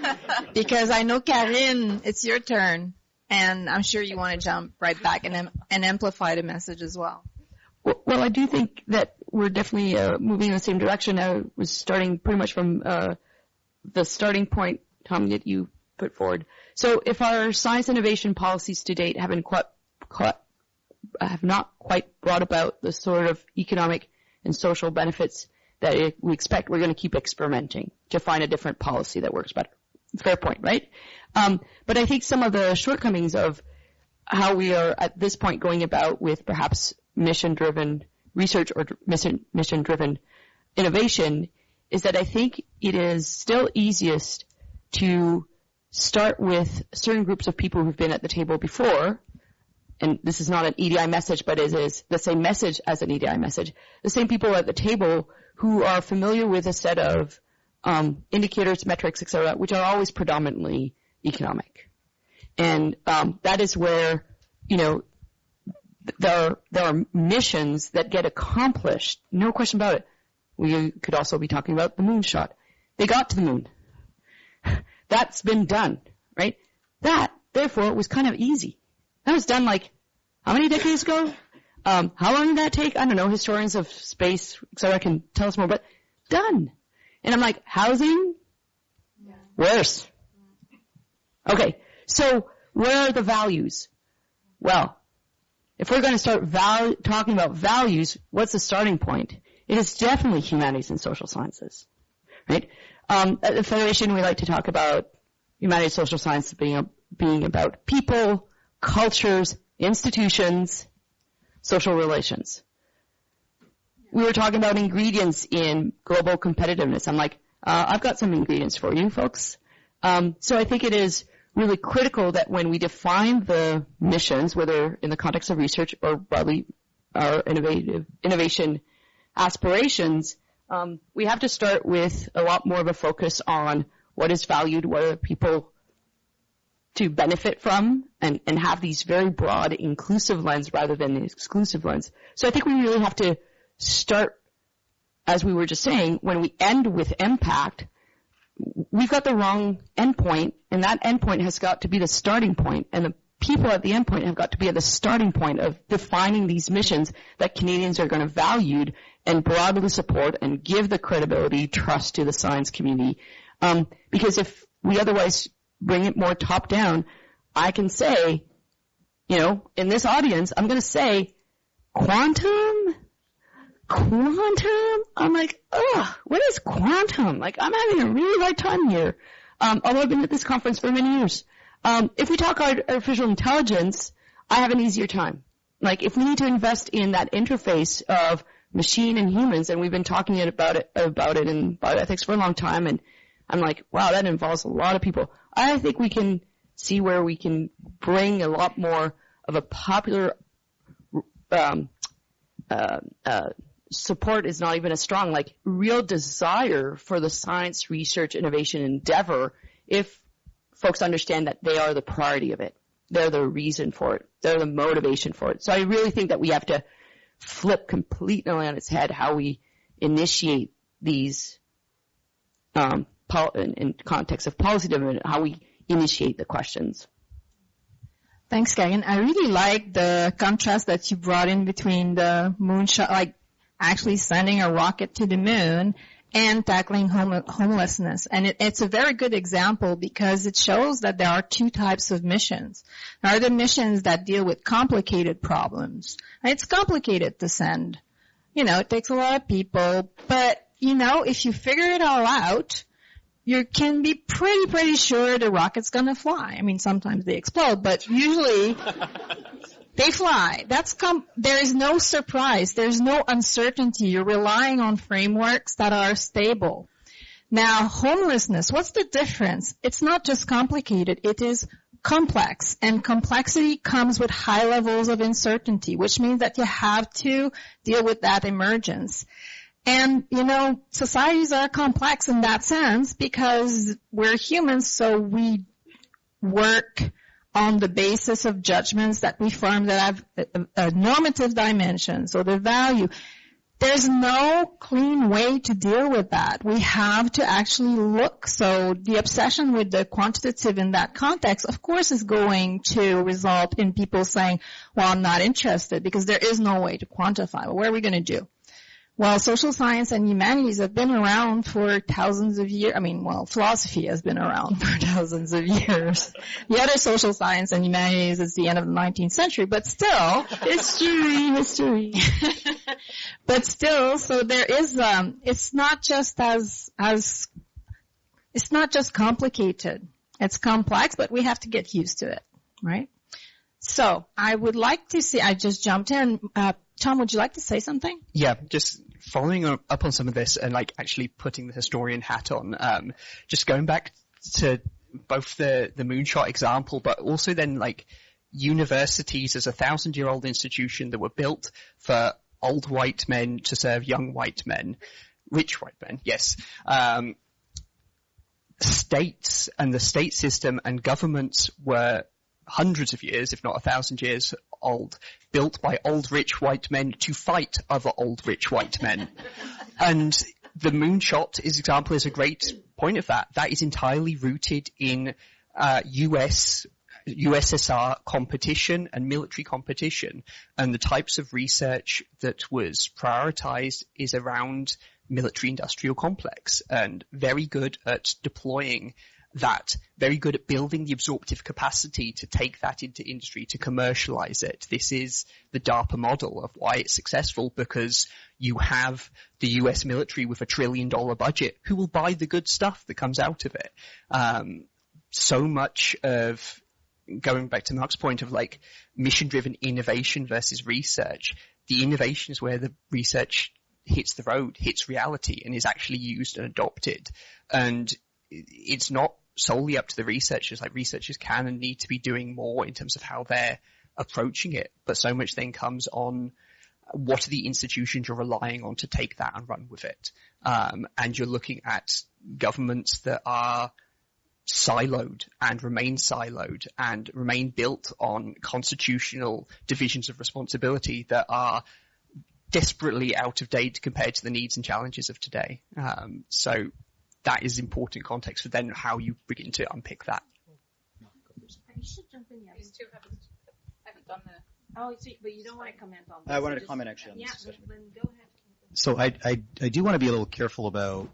because I know, Karine, it's your turn, and I'm sure you want to jump right back and amplify the message as well.
Well, I do think that we're definitely moving in the same direction. I was starting pretty much from the starting point, Tom, that you put forward. So if our science innovation policies to date have not quite brought about the sort of economic and social benefits that we expect, we're going to keep experimenting to find a different policy that works better. Fair point, right? But I think some of the shortcomings of how we are at this point going about with perhaps mission-driven research or mission-driven innovation is that I think it is still easiest to start with certain groups of people who've been at the table before, and this is not an EDI message, but it is the same message as an EDI message, the same people at the table who are familiar with a set of indicators, metrics, etc., which are always predominantly economic. And that is where, there are missions that get accomplished, no question about it. We could also be talking about the moonshot. They got to the moon. That's been done, right? That, therefore, was kind of easy. That was done how many decades ago? How long did that take? I don't know. Historians of space, etc., can tell us more, but done. And I'm like, housing? Yeah. Worse. Okay, so where are the values? Well, if we're going to start talking about values, what's the starting point? It is definitely humanities and social sciences, right? At the Federation, we like to talk about humanities and social sciences being about people, cultures, institutions, social relations. We were talking about ingredients in global competitiveness. I'm like, I've got some ingredients for you folks. So I think it is really critical that when we define the missions, whether in the context of research or broadly our innovation aspirations, we have to start with a lot more of a focus on what is valued, what are people to benefit from, and have these very broad inclusive lens rather than the exclusive lens. So I think we really have to start, as we were just saying, when we end with impact, we've got the wrong endpoint, and that endpoint has got to be the starting point, and the people at the endpoint have got to be at the starting point of defining these missions that Canadians are going to value and broadly support and give the credibility, trust to the science community. Because if we otherwise bring it more top down, I can say, in this audience, I'm going to say, quantum? I'm like, what is quantum? Like, I'm having a really hard time here. Although I've been at this conference for many years. If we talk artificial intelligence, I have an easier time. Like, if we need to invest in that interface of machine and humans, and we've been talking about it in bioethics for a long time, and I'm like, wow, that involves a lot of people. I think we can see where we can bring a lot more of a popular support is not even as strong, like real desire for the science, research, innovation endeavor if folks understand that they are the priority of it. They're the reason for it. They're the motivation for it. So I really think that we have to flip completely on its head how we initiate these in context of policy development, how we initiate the questions.
Thanks, Kagan. I really like the contrast that you brought in between the moonshot, like actually sending a rocket to the moon, and tackling homelessness. And it's a very good example because it shows that there are two types of missions. There are the missions that deal with complicated problems. It's complicated to send. It takes a lot of people, but, if you figure it all out, you can be pretty sure the rocket's gonna fly. I mean, sometimes they explode, but usually they fly. There is no surprise. There's no uncertainty. You're relying on frameworks that are stable. Now, homelessness, what's the difference? It's not just complicated. It is complex. And complexity comes with high levels of uncertainty, which means that you have to deal with that emergence. And, societies are complex in that sense because we're humans, so we work on the basis of judgments that we form that have a normative dimension, so the value. There's no clean way to deal with that. We have to actually look. So the obsession with the quantitative in that context, of course, is going to result in people saying, well, I'm not interested because there is no way to quantify. Well, what are we going to do? Well, social science and humanities have been around for thousands of years. Philosophy has been around for thousands of years. The other social science and humanities is the end of the 19th century, but still. History. But still, so there is, it's not just it's not just complicated. It's complex, but we have to get used to it, right? So I would like to see, I just jumped in. Tom, would you like to say something?
Yeah, just following up on some of this and actually putting the historian hat on, just going back to both the moonshot example, but also then universities as a 1,000-year-old institution that were built for old white men to serve young white men, rich white men, yes. States and the state system and governments were hundreds of years, if not 1,000 years old, built by old rich white men to fight other old rich white men. And the moonshot example is a great point of that. That is entirely rooted in US USSR competition and military competition, and the types of research that was prioritized is around military industrial complex, and very good at deploying that, very good at building the absorptive capacity to take that into industry, to commercialize it. This is the DARPA model of why it's successful, because you have the US military with $1 trillion budget who will buy the good stuff that comes out of it. So much of, going back to Mark's point of like mission-driven innovation versus research, the innovation is where the research hits the road, hits reality, and is actually used and adopted. And it's not solely up to the researchers. Like, researchers can and need to be doing more in terms of how they're approaching it, but so much then comes on what are the institutions you're relying on to take that and run with it. And you're looking at governments that are siloed and remain built on constitutional divisions of responsibility that are desperately out of date compared to the needs and challenges of today. So that is important context for then how you begin to unpick that.
You should jump in.
These two haven't done the...
Oh, but you don't want to comment on this.
I wanted to comment actually on this discussion.
Then go ahead.
So I do want to be a little careful about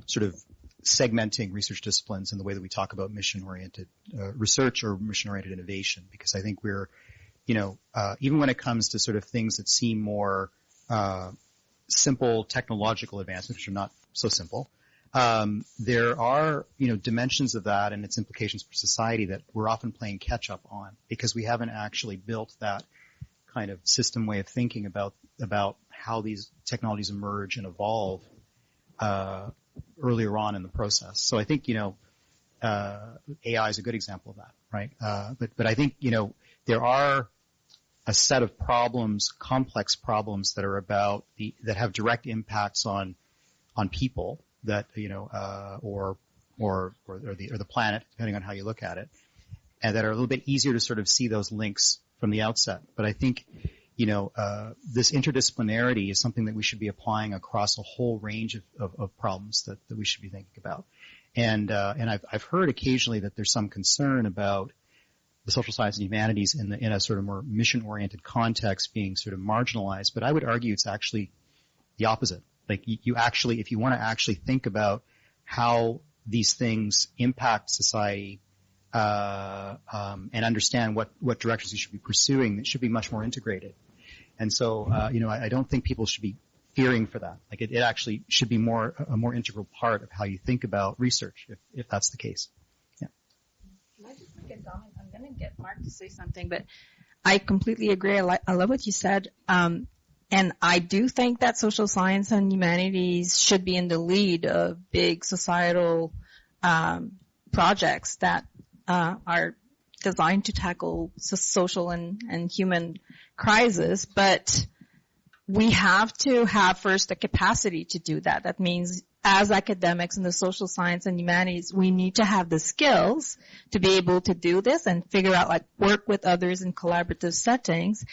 sort of segmenting research disciplines in the way that we talk about mission-oriented research or mission-oriented innovation, because I think we're, even when it comes to sort of things that seem more simple technological advancements, which are not so simple, there are, dimensions of that and its implications for society that we're often playing catch up on because we haven't actually built that kind of system way of thinking about how these technologies emerge and evolve earlier on in the process. So I think, AI is a good example of that, right? But I think, there are a set of problems, complex problems that are that have direct impacts on people that, or the planet, depending on how you look at it, and that are a little bit easier to sort of see those links from the outset. But I think, this interdisciplinarity is something that we should be applying across a whole range of problems that we should be thinking about. And I've heard occasionally that there's some concern about the social science and humanities in a sort of more mission-oriented context being sort of marginalized. But I would argue it's actually the opposite. Like, you actually, if you want to actually think about how these things impact society, and understand what directions you should be pursuing, it should be much more integrated. And so, I don't think people should be fearing for that. Like, it actually should be a more integral part of how you think about research, if that's the case. Yeah.
Can I just make a comment? I'm going to get Mark to say something, but I completely agree. I love what you said. And I do think that social science and humanities should be in the lead of big societal projects that are designed to tackle social and human crisis, but we have to have first the capacity to do that. That means as academics in the social science and humanities, we need to have the skills to be able to do this and figure out, like, work with others in collaborative settings.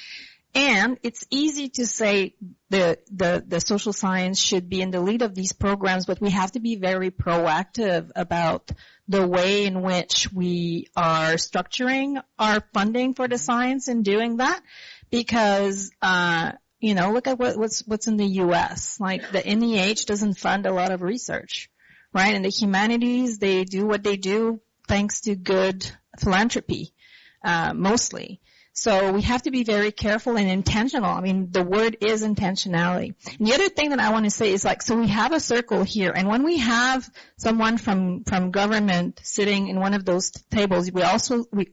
And it's easy to say the social science should be in the lead of these programs, but we have to be very proactive about the way in which we are structuring our funding for the science in doing that. Because, look at what's in the U.S. Like, the NEH doesn't fund a lot of research, right? And the humanities, they do what they do thanks to good philanthropy, mostly. So we have to be very careful and intentional. I mean, the word is intentionality. And the other thing that I want to say is, like, so we have a circle here, and when we have someone from government sitting in one of those tables, we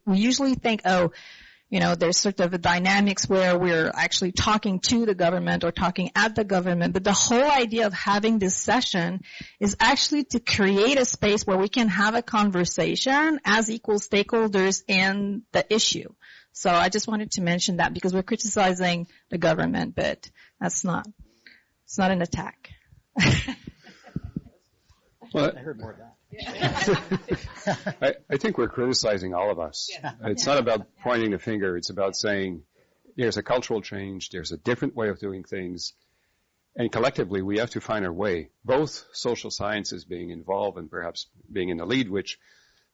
usually think, there's sort of a dynamics where we're actually talking to the government or talking at the government. But the whole idea of having this session is actually to create a space where we can have a conversation as equal stakeholders in the issue. So I just wanted to mention that because we're criticizing the government, but it's not an attack.
Well,
I heard more of that.
I think we're criticizing all of us. It's not about pointing the finger. It's about saying there's a cultural change. There's a different way of doing things. And collectively, we have to find our way. Both social sciences being involved and perhaps being in the lead, which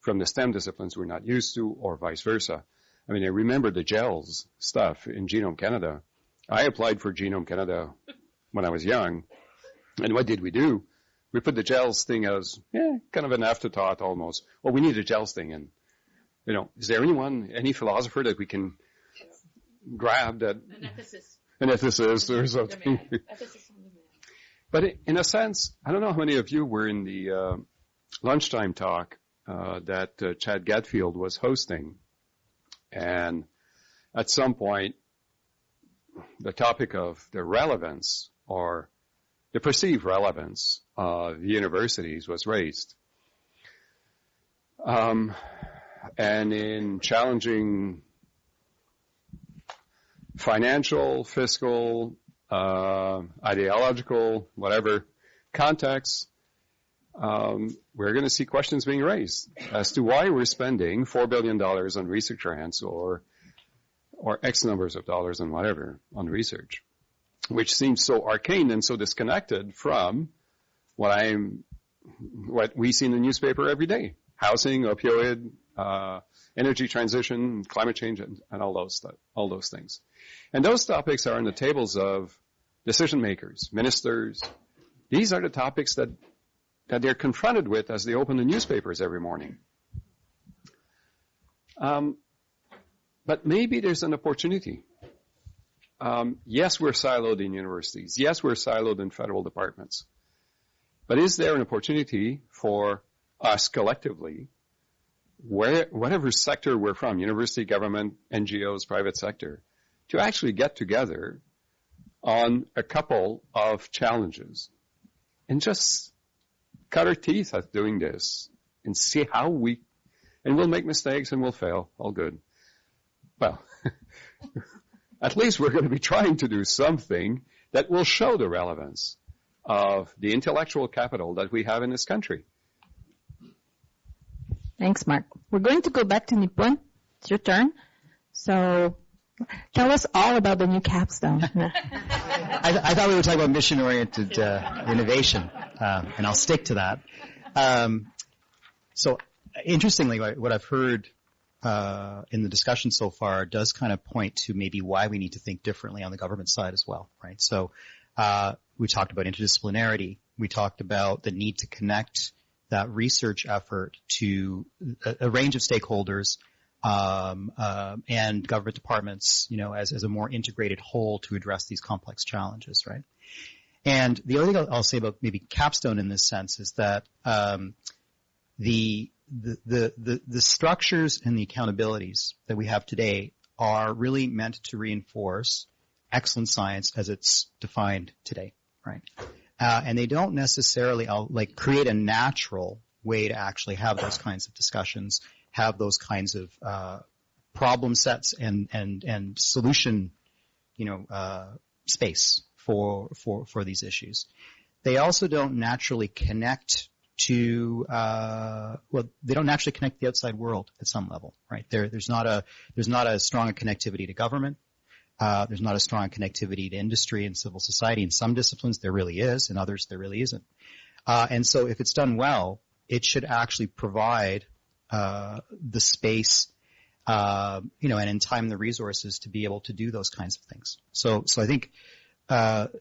from the STEM disciplines we're not used to, or vice versa. I mean, I remember the GELS stuff in Genome Canada. I applied for Genome Canada when I was young. And what did we do? We put the GELS thing as, kind of an afterthought almost. Well, we need a GELS thing. And, is there any philosopher that we can grab that? An ethicist or something. But in a sense, I don't know how many of you were in the lunchtime talk that Chad Gatfield was hosting. And at some point, the topic of the relevance or the perceived relevance of universities was raised. And in challenging financial, fiscal, ideological, whatever context, we're going to see questions being raised as to why we're spending $4 billion on research grants or X numbers of dollars on whatever, on research, which seems so arcane and so disconnected from what we see in the newspaper every day. Housing, opioid, energy transition, climate change, and all those things. And those topics are on the tables of decision makers, ministers. These are the topics that they're confronted with as they open the newspapers every morning. But maybe there's an opportunity. Yes, we're siloed in universities. Yes, we're siloed in federal departments. But is there an opportunity for us collectively, whatever sector we're from, university, government, NGOs, private sector, to actually get together on a couple of challenges and just cut our teeth at doing this and see how and we'll make mistakes and we'll fail, all good. Well, at least we're going to be trying to do something that will show the relevance of the intellectual capital that we have in this country.
Thanks, Mark. We're going to go back to Nippon. It's your turn. So tell us all about the new capstone.
I thought we were talking about mission-oriented innovation, and I'll stick to that. So interestingly, what I've heard in the discussion so far does kind of point to maybe why we need to think differently on the government side as well, right? So we talked about interdisciplinarity. We talked about the need to connect that research effort to a range of stakeholders and government departments, as a more integrated whole to address these complex challenges, right? And the other thing I'll say about maybe capstone in this sense is that the structures and the accountabilities that we have today are really meant to reinforce excellent science as it's defined today, right? And they don't necessarily create a natural way to actually have those kinds of discussions, have those kinds of problem sets and solution, space for these issues. They also don't naturally connect to they don't naturally connect the outside world at some level, right? There's not a strong connectivity to government. There's not a strong connectivity to industry and civil society. In some disciplines there really is, in others there really isn't. And so if it's done well, it should actually provide the space, and in time the resources to be able to do those kinds of things. So I think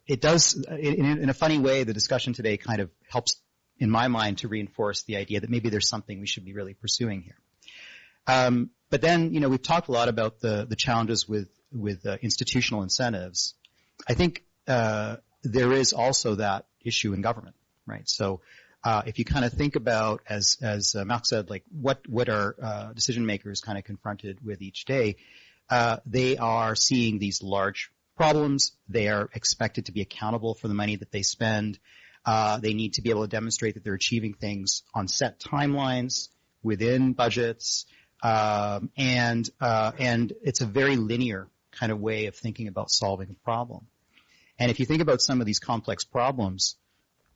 it does, in a funny way, the discussion today kind of helps, in my mind, to reinforce the idea that maybe there's something we should be really pursuing here. But then, we've talked a lot about the challenges with institutional incentives. I think there is also that issue in government, right? So if you kind of think about, as Mark said, like what are decision makers kind of confronted with each day, they are seeing these large problems. They are expected to be accountable for the money that they spend. They need to be able to demonstrate that they're achieving things on set timelines within budgets, and it's a very linear kind of way of thinking about solving a problem. And if you think about some of these complex problems,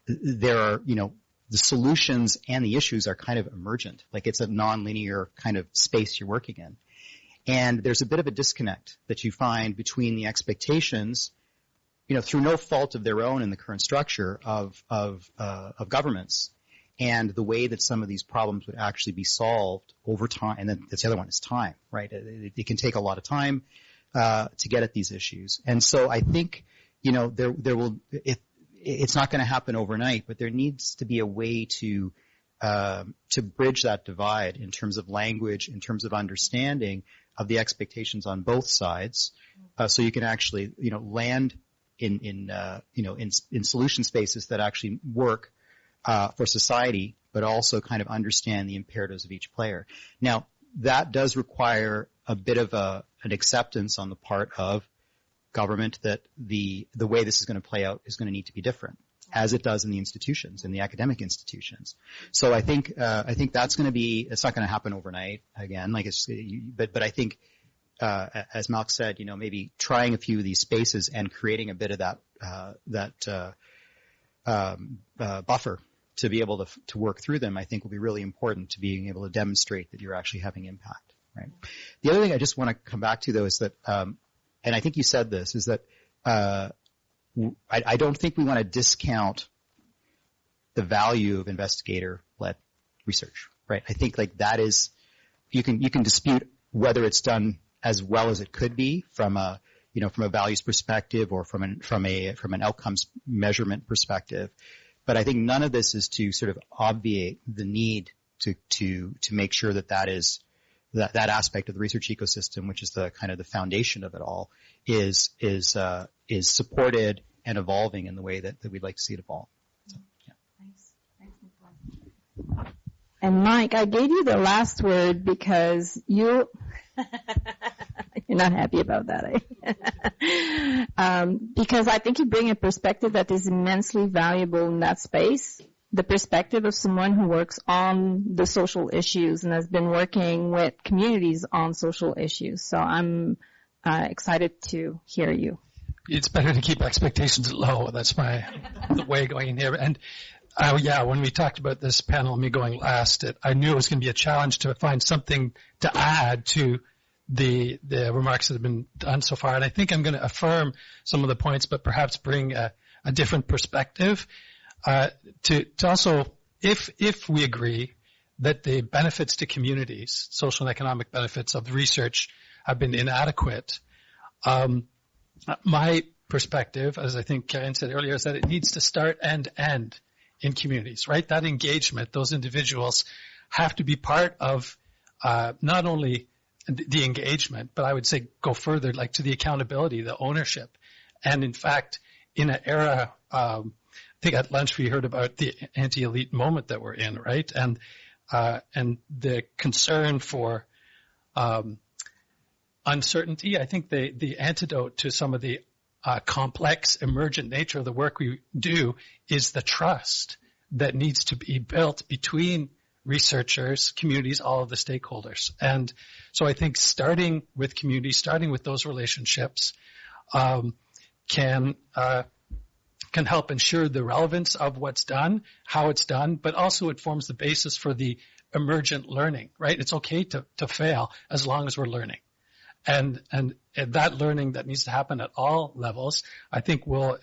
there are, the solutions and the issues are kind of emergent. Like it's a nonlinear kind of space you're working in. And there's a bit of a disconnect that you find between the expectations, through no fault of their own in the current structure of governments, and the way that some of these problems would actually be solved over time. And then the other one is time, right? It can take a lot of time to get at these issues. And so I think, it's not going to happen overnight, but there needs to be a way to bridge that divide in terms of language, in terms of understanding of the expectations on both sides, so you can actually, land in solution spaces that actually work for society, but also kind of understand the imperatives of each player. Now, that does require a bit of an acceptance on the part of government that the way this is going to play out is going to need to be different, as it does in the institutions, in the academic institutions. So I think that's going to be, it's not going to happen overnight again, but I think, as Malk said, maybe trying a few of these spaces and creating a bit of that buffer to be able to work through them, I think will be really important to being able to demonstrate that you're actually having impact, right? The other thing I just want to come back to though is that, and I think you said this, is that, I don't think we want to discount the value of investigator-led research, right? I think that is, you can dispute whether it's done as well as it could be from a values perspective or from an outcomes measurement perspective. But I think none of this is to sort of obviate the need to make sure that aspect of the research ecosystem, which is the kind of the foundation of it all, is supported and evolving in the way that we'd like to see it evolve. So, yeah.
Thanks, Nicolas.
And Mike, I gave you the last word because you're not happy about that, eh? Because I think you bring a perspective that is immensely valuable in that space. The perspective of someone who works on the social issues and has been working with communities on social issues. So I'm excited to hear you.
It's better to keep expectations low. That's the way going in here. And when we talked about this panel, me going last, I knew it was going to be a challenge to find something to add to the remarks that have been done so far. And I think I'm going to affirm some of the points, but perhaps bring a different perspective. To also, if we agree that the benefits to communities, social and economic benefits of the research have been inadequate, my perspective, as I think Karen said earlier, is that it needs to start and end in communities, right? That engagement, those individuals have to be part of not only the engagement, but I would say go further, like to the accountability, the ownership. And in fact, in an era, I think at lunch we heard about the anti-elite moment that we're in, right? And the concern for uncertainty. I think the antidote to some of the complex, emergent nature of the work we do is the trust that needs to be built between researchers, communities, all of the stakeholders. And so I think starting with communities, starting with those relationships, can help ensure the relevance of what's done, how it's done, but also it forms the basis for the emergent learning, right? It's okay to fail as long as we're learning. And that learning that needs to happen at all levels, I think will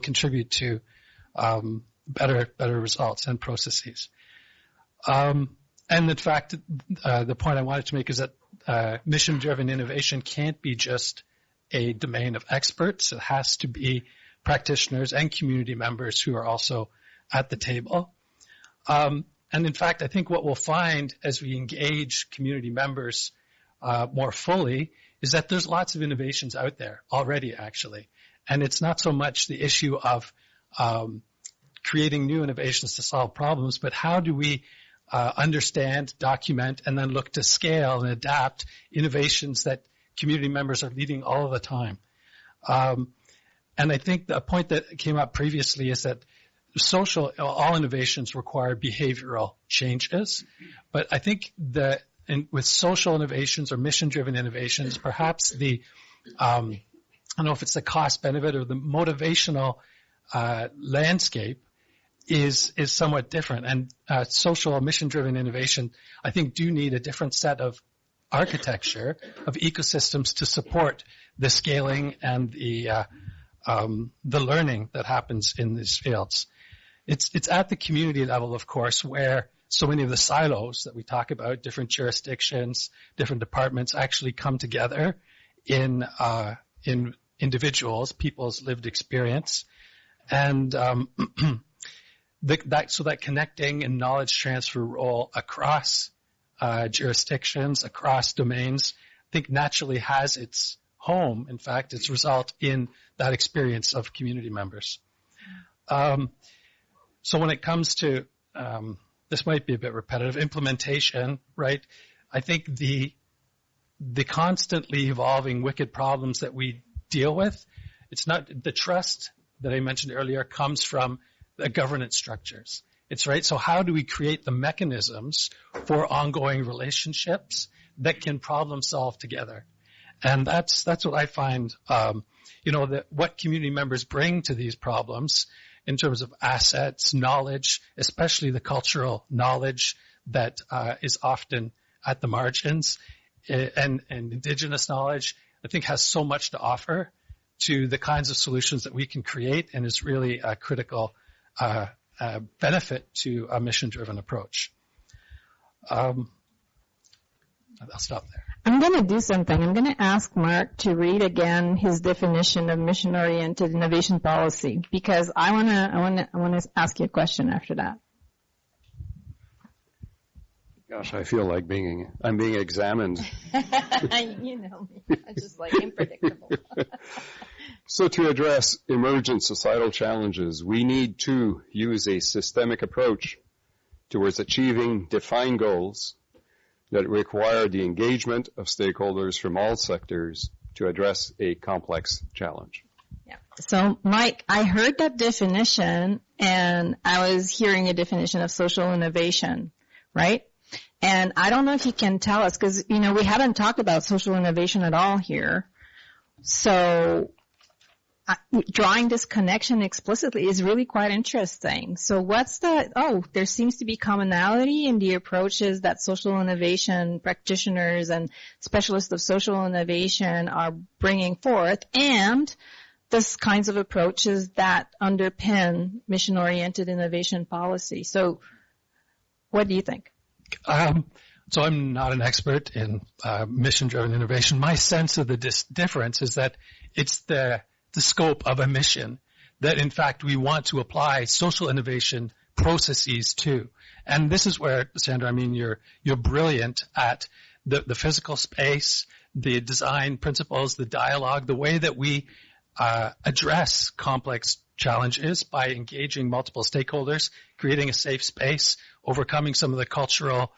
contribute to better results and processes. And in fact, the point I wanted to make is that mission-driven innovation can't be just a domain of experts. It has to be practitioners and community members who are also at the table. And in fact, I think what we'll find as we engage community members more fully is that there's lots of innovations out there already, actually. And it's not so much the issue of creating new innovations to solve problems, but how do we understand, document, and then look to scale and adapt innovations that community members are leading all the time. And I think the point that came up previously is that all innovations require behavioral changes, but I think that with social innovations or mission-driven innovations, perhaps I don't know if it's the cost benefit or the motivational landscape is somewhat different. And social mission-driven innovation, I think, do need a different set of architecture of ecosystems to support the scaling and the learning that happens in these fields. It's at the community level, of course, where so many of the silos that we talk about, different jurisdictions, different departments actually come together in individuals, people's lived experience. And that connecting and knowledge transfer role across jurisdictions, across domains, I think naturally has its home, in fact, its result in that experience of community members. So when it comes to, this might be a bit repetitive, implementation, right? I think the constantly evolving wicked problems that we deal with, it's not the trust that I mentioned earlier comes from the governance structures. It's right. So how do we create the mechanisms for ongoing relationships that can problem solve together? And that's what I find, that what community members bring to these problems in terms of assets, knowledge, especially the cultural knowledge that is often at the margins, and indigenous knowledge, I think has so much to offer to the kinds of solutions that we can create, and is really a critical benefit to a mission-driven approach. I'll stop there.
I'm going to do something. I'm going to ask Mark to read again his definition of mission-oriented innovation policy, because I want to ask you a question after that.
Gosh, I feel like I'm being examined.
You know me. I'm just like unpredictable.
So to address emergent societal challenges, we need to use a systemic approach towards achieving defined goals that require the engagement of stakeholders from all sectors to address a complex challenge.
Yeah. So, Mike, I heard that definition, and I was hearing a definition of social innovation, right? And I don't know if you can tell us, because, we haven't talked about social innovation at all here. So drawing this connection explicitly is really quite interesting. So there seems to be commonality in the approaches that social innovation practitioners and specialists of social innovation are bringing forth, and the kinds of approaches that underpin mission-oriented innovation policy. So what do you think?
So I'm not an expert in mission-driven innovation. My sense of the difference is that it's the scope of a mission that, in fact, we want to apply social innovation processes to. And this is where, Sandra, you're brilliant at the physical space, the design principles, the dialogue, the way that we address complex challenges by engaging multiple stakeholders, creating a safe space, overcoming some of the cultural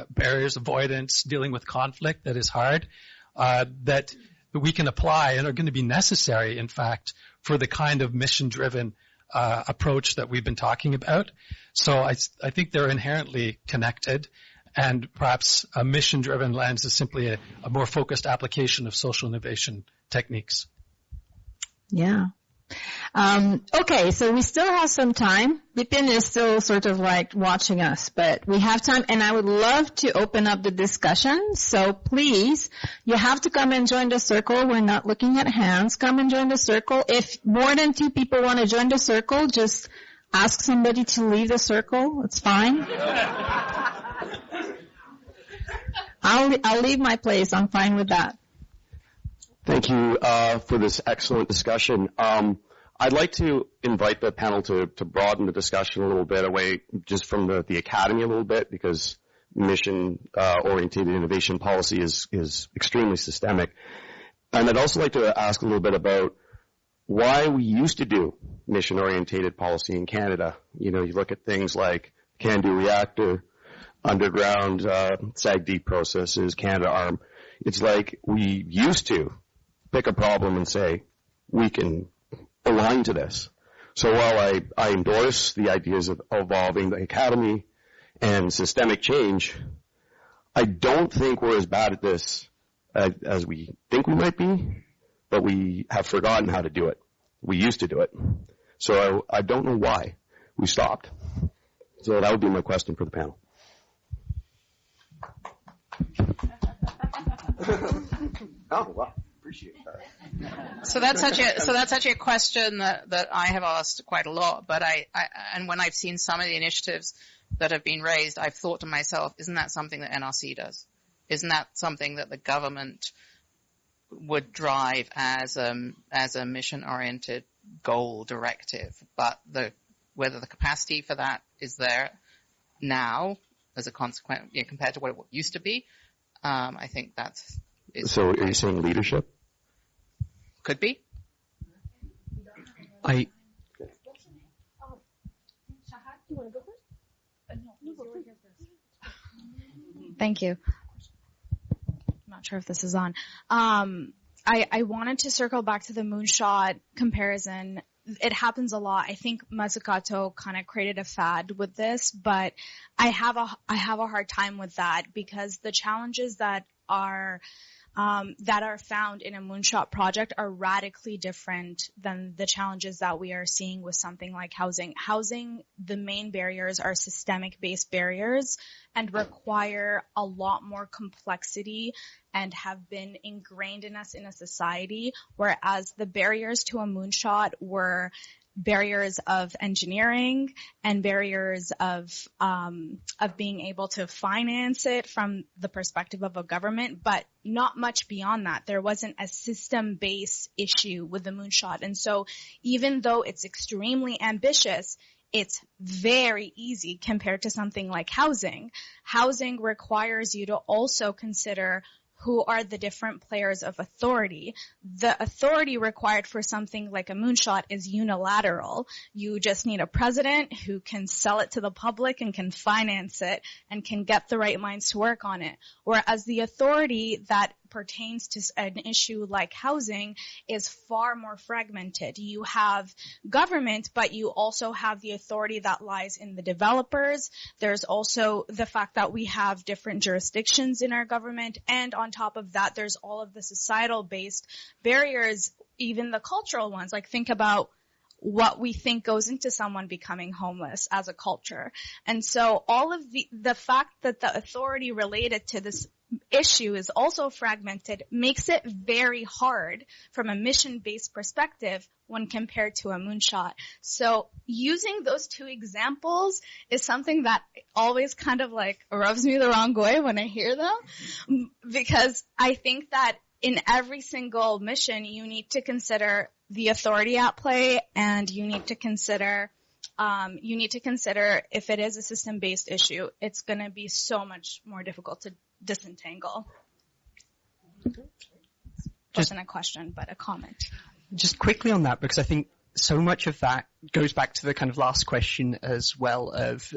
barriers, avoidance, dealing with conflict that is hard, that we can apply and are going to be necessary, in fact, for the kind of mission-driven approach that we've been talking about. So I think they're inherently connected, and perhaps a mission-driven lens is simply a more focused application of social innovation techniques.
Yeah. Okay, so we still have some time. Bipin is still sort of like watching us, but we have time, and I would love to open up the discussion. So please, you have to come and join the circle. We're not looking at hands. Come and join the circle. If more than 2 people want to join the circle, just ask somebody to leave the circle. It's fine. I'll leave my place. I'm fine with that.
Thank you for this excellent discussion. I'd like to invite the panel to broaden the discussion a little bit away just from the academy a little bit, because mission-oriented innovation policy is extremely systemic. And I'd also like to ask a little bit about why we used to do mission-oriented policy in Canada. You look at things like Can-Do Reactor, underground SAGD processes, Canada-ARM. It's like we used to pick a problem and say, we can align to this. So while I endorse the ideas of evolving the academy and systemic change, I don't think we're as bad at this as we think we might be, but we have forgotten how to do it. We used to do it. So I don't know why we stopped. So that would be my question for the panel. Oh, wow. Appreciate that.
So that's actually a question that I have asked quite a lot, but and when I've seen some of the initiatives that have been raised, I've thought to myself, isn't that something that NRC does? Isn't that something that the government would drive as a mission-oriented goal directive? But whether the capacity for that is there now as a consequence, compared to what it used to be, I think that's...
So are you saying leadership?
Could be.
Thank you. I'm not sure if this is on. I wanted to circle back to the moonshot comparison. It happens a lot. I think Mazzucato kind of created a fad with this, but I have a hard time with that because the challenges that are found in a moonshot project are radically different than the challenges that we are seeing with something like housing. Housing, the main barriers are systemic-based barriers and require a lot more complexity and have been ingrained in us in a society, whereas the barriers to a moonshot were barriers of engineering and barriers of being able to finance it from the perspective of a government, but not much beyond that. There wasn't a system-based issue with the moonshot. And so even though it's extremely ambitious, it's very easy compared to something like housing. Housing requires you to also consider who are the different players of authority. The authority required for something like a moonshot is unilateral. You just need a president who can sell it to the public and can finance it and can get the right minds to work on it. Whereas the authority that pertains to an issue like housing is far more fragmented. You have government, but you also have the authority that lies in the developers. There's also the fact that we have different jurisdictions in our government, and on top of that, there's all of the societal-based barriers, even the cultural ones. Like, think about what we think goes into someone becoming homeless as a culture. And so all of the fact that the authority related to this issue is also fragmented makes it very hard from a mission-based perspective when compared to a moonshot. So using those two examples is something that always kind of like rubs me the wrong way when I hear them, because I think that in every single mission you need to consider the authority at play, and you need to consider if it is a system-based issue, it's going to be so much more difficult to disentangle. Wasn't a question, but a comment.
Just quickly on that, because I think so much of that goes back to the kind of last question as well of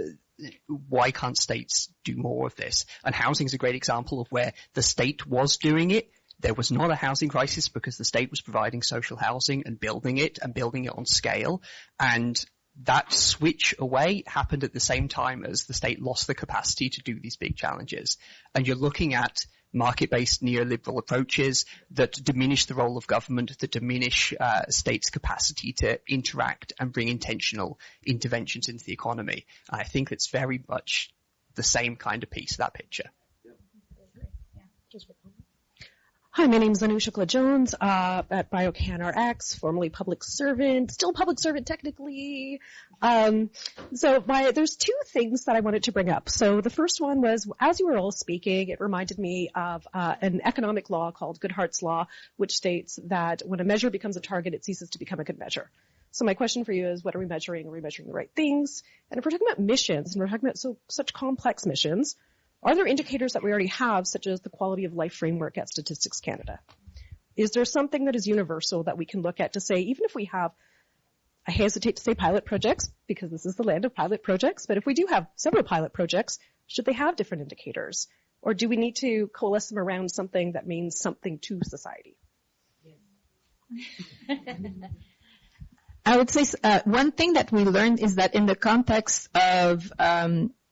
why can't states do more of this? And housing is a great example of where the state was doing it. There was not a housing crisis because the state was providing social housing and building it on scale. And that switch away happened at the same time as the state lost the capacity to do these big challenges. And you're looking at market-based neoliberal approaches that diminish the role of government, that diminish states' capacity to interact and bring intentional interventions into the economy. And I think it's very much the same kind of piece of that picture.
Hi, my name is Anu Shukla-Jones at BioCanRx, formerly public servant, still public servant technically. There's two things that I wanted to bring up. So the first one was, as you were all speaking, it reminded me of an economic law called Goodhart's Law, which states that when a measure becomes a target, it ceases to become a good measure. So my question for you is, what are we measuring? Are we measuring the right things? And if we're talking about missions, and we're talking about such complex missions, are there indicators that we already have, such as the quality of life framework at Statistics Canada? Is there something that is universal that we can look at to say, even if we have, I hesitate to say pilot projects, because this is the land of pilot projects, but if we do have several pilot projects, should they have different indicators? Or do we need to coalesce them around something that means something to society?
I would say one thing that we learned is that in the context of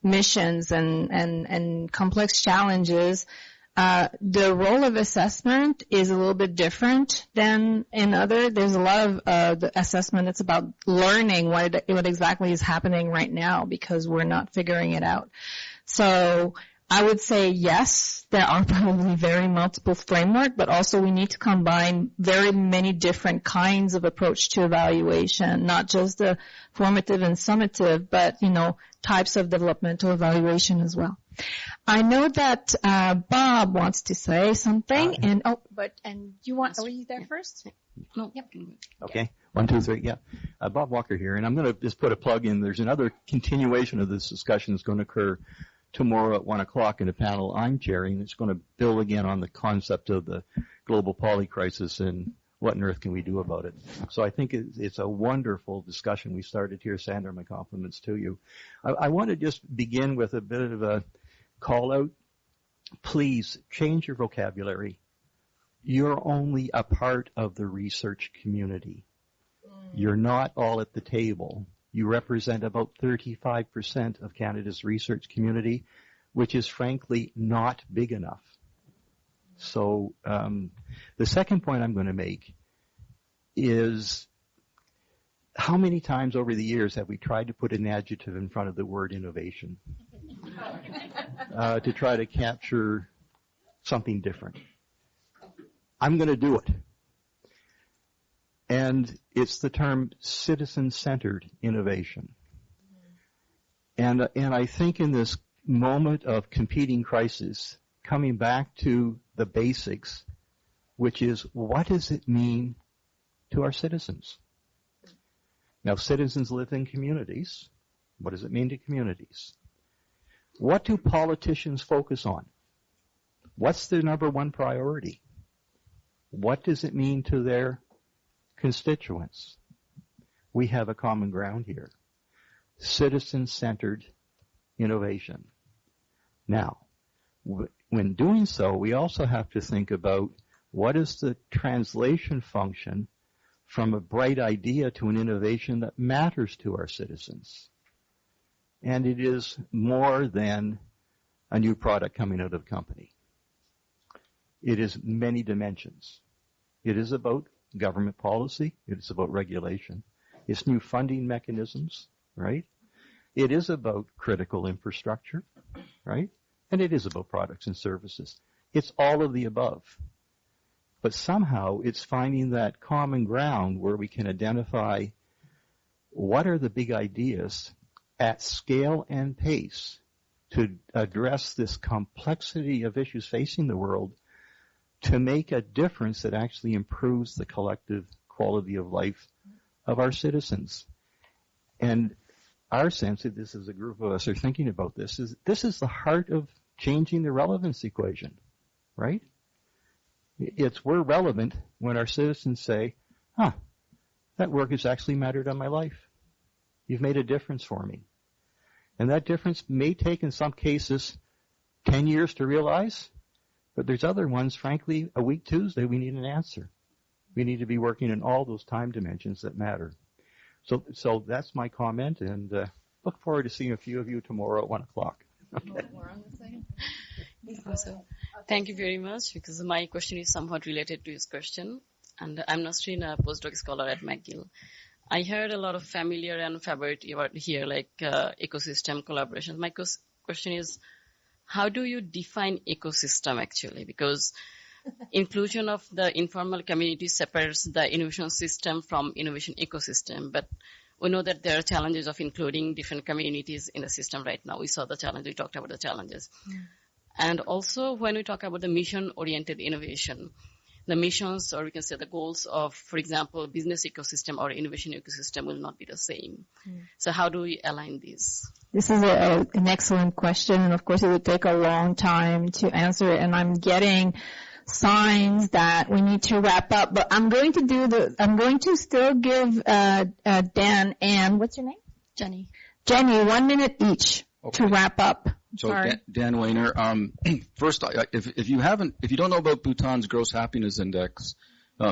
missions and complex challenges, the role of assessment is a little bit different than in other. There's a lot of the assessment that's about learning what exactly is happening right now because we're not figuring it out. So I would say yes, there are probably very multiple frameworks, but also we need to combine very many different kinds of approach to evaluation, not just the formative and summative, but, types of developmental evaluation as well. I know that Bob wants to say something,
were you there first? No. Yep.
Okay. 1, 2, 3. Yeah. Bob Walker here, and I'm going to just put a plug in. There's another continuation of this discussion that's going to occur tomorrow at 1 o'clock in a panel I'm chairing. It's going to build again on the concept of the global poly crisis and what on earth can we do about it. So I think it's a wonderful discussion we started here. Sandra, my compliments to you. I want to just begin with a bit of a call out. Please change your vocabulary. You're only a part of the research community. You're not all at the table. You represent about 35% of Canada's research community, which is frankly not big enough. So the second point I'm going to make is how many times over the years have we tried to put an adjective in front of the word innovation to try to capture something different? I'm going to do it. And it's the term citizen-centered innovation. And I think in this moment of competing crisis, coming back to the basics, which is what does it mean to our citizens? Now, citizens live in communities. What does it mean to communities? What do politicians focus on? What's their number one priority? What does it mean to their constituents? We have a common ground here. Citizen-centered innovation. Now, when doing so, we also have to think about what is the translation function from a bright idea to an innovation that matters to our citizens. And it is more than a new product coming out of a company. It is many dimensions. It is about government policy. It is about regulation. It's new funding mechanisms, right? It is about critical infrastructure, right? And it is about products and services. It's all of the above. But somehow it's finding that common ground where we can identify what are the big ideas at scale and pace to address this complexity of issues facing the world to make a difference that actually improves the collective quality of life of our citizens. And our sense, if this is a group of us are thinking about this is the heart of changing the relevance equation, right? We're relevant when our citizens say, that work has actually mattered on my life. You've made a difference for me. And that difference may take, in some cases, 10 years to realize, but there's other ones, frankly, a week Tuesday, we need an answer. We need to be working in all those time dimensions that matter. So that's my comment, and look forward to seeing a few of you tomorrow at 1 o'clock. Okay.
So, thank you very much, because my question is somewhat related to his question. And I'm Nasreen, a postdoc scholar at McGill. I heard a lot of familiar and favorite word here, like ecosystem collaboration. My question is, how do you define ecosystem actually? Because inclusion of the informal community separates the innovation system from innovation ecosystem. But we know that there are challenges of including different communities in the system right now. We saw the challenge, we talked about the challenges. Yeah. And also when we talk about the mission-oriented innovation, the missions, or we can say the goals of, for example, business ecosystem or innovation ecosystem will not be the same. So how do we align these?
This is an excellent question, and of course it would take a long time to answer it, and I'm getting signs that we need to wrap up, but I'm going to still give Dan and what's your name? Jenny, 1 minute each to wrap up.
So Dan Wayner, first, if you don't know about Bhutan's Gross Happiness Index,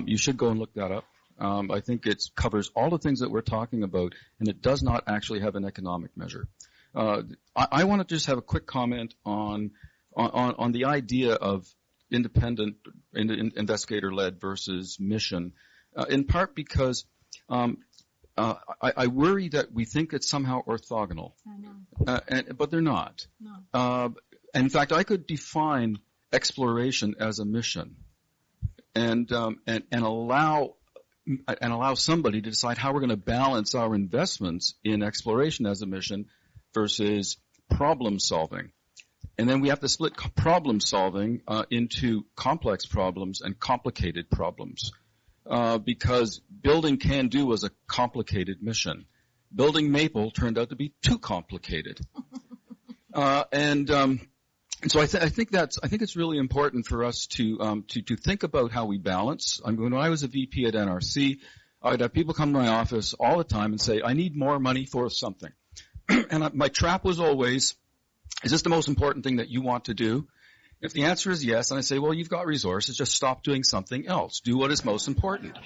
you should go and look that up. I think it covers all the things that we're talking about, and it does not actually have an economic measure. I want to just have a quick comment on the idea of independent, investigator-led versus mission, in part because I worry that we think it's somehow orthogonal, but they're not. No. in fact, I could define exploration as a mission, and allow somebody to decide how we're going to balance our investments in exploration as a mission versus problem solving. And then we have to split problem solving into complex problems and complicated problems, because building Can-Do was a complicated mission. Building Maple turned out to be too complicated, and so I think it's really important for us to think about how we balance. I mean, when I was a VP at NRC, I'd have people come to my office all the time and say, "I need more money for something," and my trap was always, "Is this the most important thing that you want to do?" If the answer is yes, and I say, "Well, you've got resources, just stop doing something else. Do what is most important."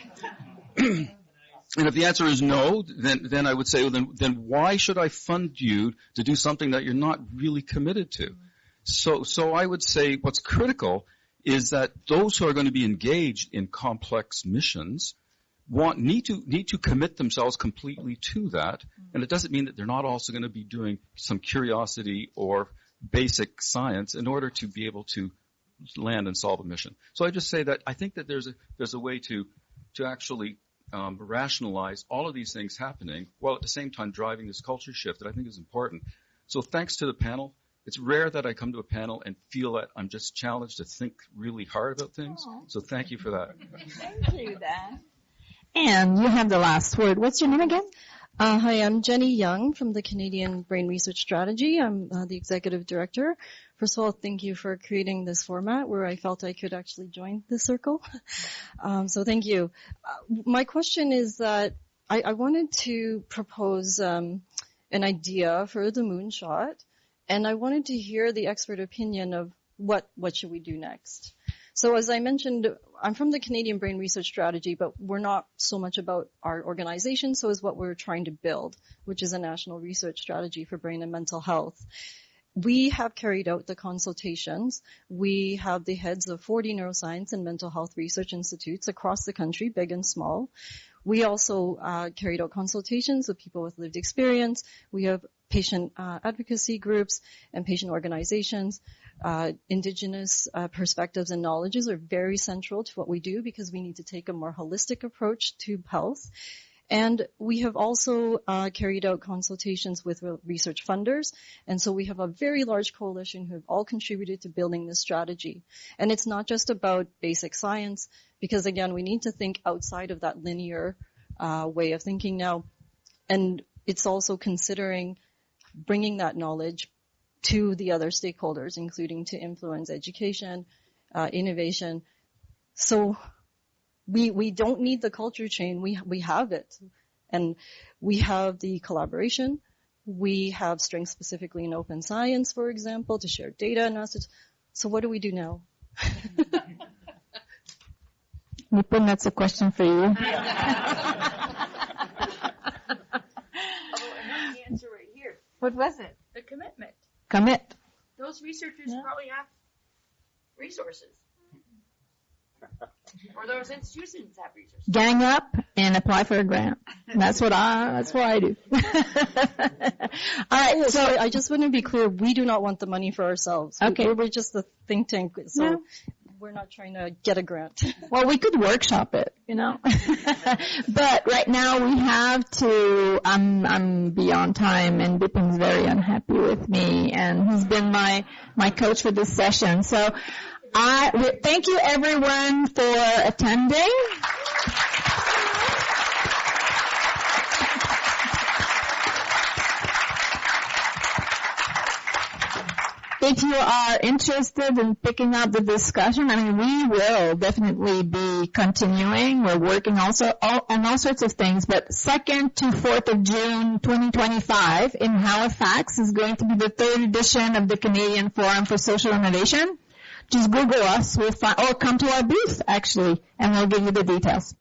And if the answer is no, then I would say, well, then why should I fund you to do something that you're not really committed to? So I would say what's critical is that those who are going to be engaged in complex missions need to commit themselves completely to that. And it doesn't mean that they're not also going to be doing some curiosity or basic science in order to be able to land and solve a mission. So I just say that I think that there's a way to actually rationalize all of these things happening while at the same time driving this culture shift that I think is important. So thanks to the panel. It's rare that I come to a panel and feel that I'm just challenged to think really hard about things. So thank you for that.
Thank you, Dan.
And you have the last word. What's your name again?
Hi, I'm Jenny Young from the Canadian Brain Research Strategy. I'm the executive director. First of all, thank you for creating this format where I felt I could actually join the circle. So thank you. My question is that I wanted to propose an idea for the moonshot, and I wanted to hear the expert opinion of what should we do next. So as I mentioned, I'm from the Canadian Brain Research Strategy, but we're not so much about our organization, so is what we're trying to build, which is a national research strategy for brain and mental health. We have carried out the consultations. We have the heads of 40 neuroscience and mental health research institutes across the country, big and small. We also carried out consultations with people with lived experience. We have patient advocacy groups and patient organizations. Indigenous perspectives and knowledges are very central to what we do because we need to take a more holistic approach to health. And we have also carried out consultations with research funders. And so we have a very large coalition who have all contributed to building this strategy. And it's not just about basic science, because again, we need to think outside of that linear way of thinking now. And it's also considering bringing that knowledge to the other stakeholders, including to influence education, innovation. So we don't need the culture chain. We have it. And we have the collaboration. We have strength specifically in open science, for example, to share data and message. So what do we do now?
Nipun, that's a question for you.
The answer right here.
What was it?
The commitment.
Commit.
Those researchers probably have resources. Or those institutions have resources.
Gang up and apply for a grant. That's what I do. All right.
So I just want to be clear. We do not want the money for ourselves.
Okay.
We're just the think tank. So
Yeah.
we're not trying to get a grant.
Well, we could workshop it, But right now we have to, I'm beyond time, and Bipin's very unhappy with me, and he's been my coach for this session. So thank you everyone for attending. If you are interested in picking up the discussion, we will definitely be continuing. We're working also on all sorts of things, but 2nd to 4th of June 2025 in Halifax is going to be the 3rd edition of the Canadian Forum for Social Innovation. Just Google us, or come to our booth, actually, and we'll give you the details.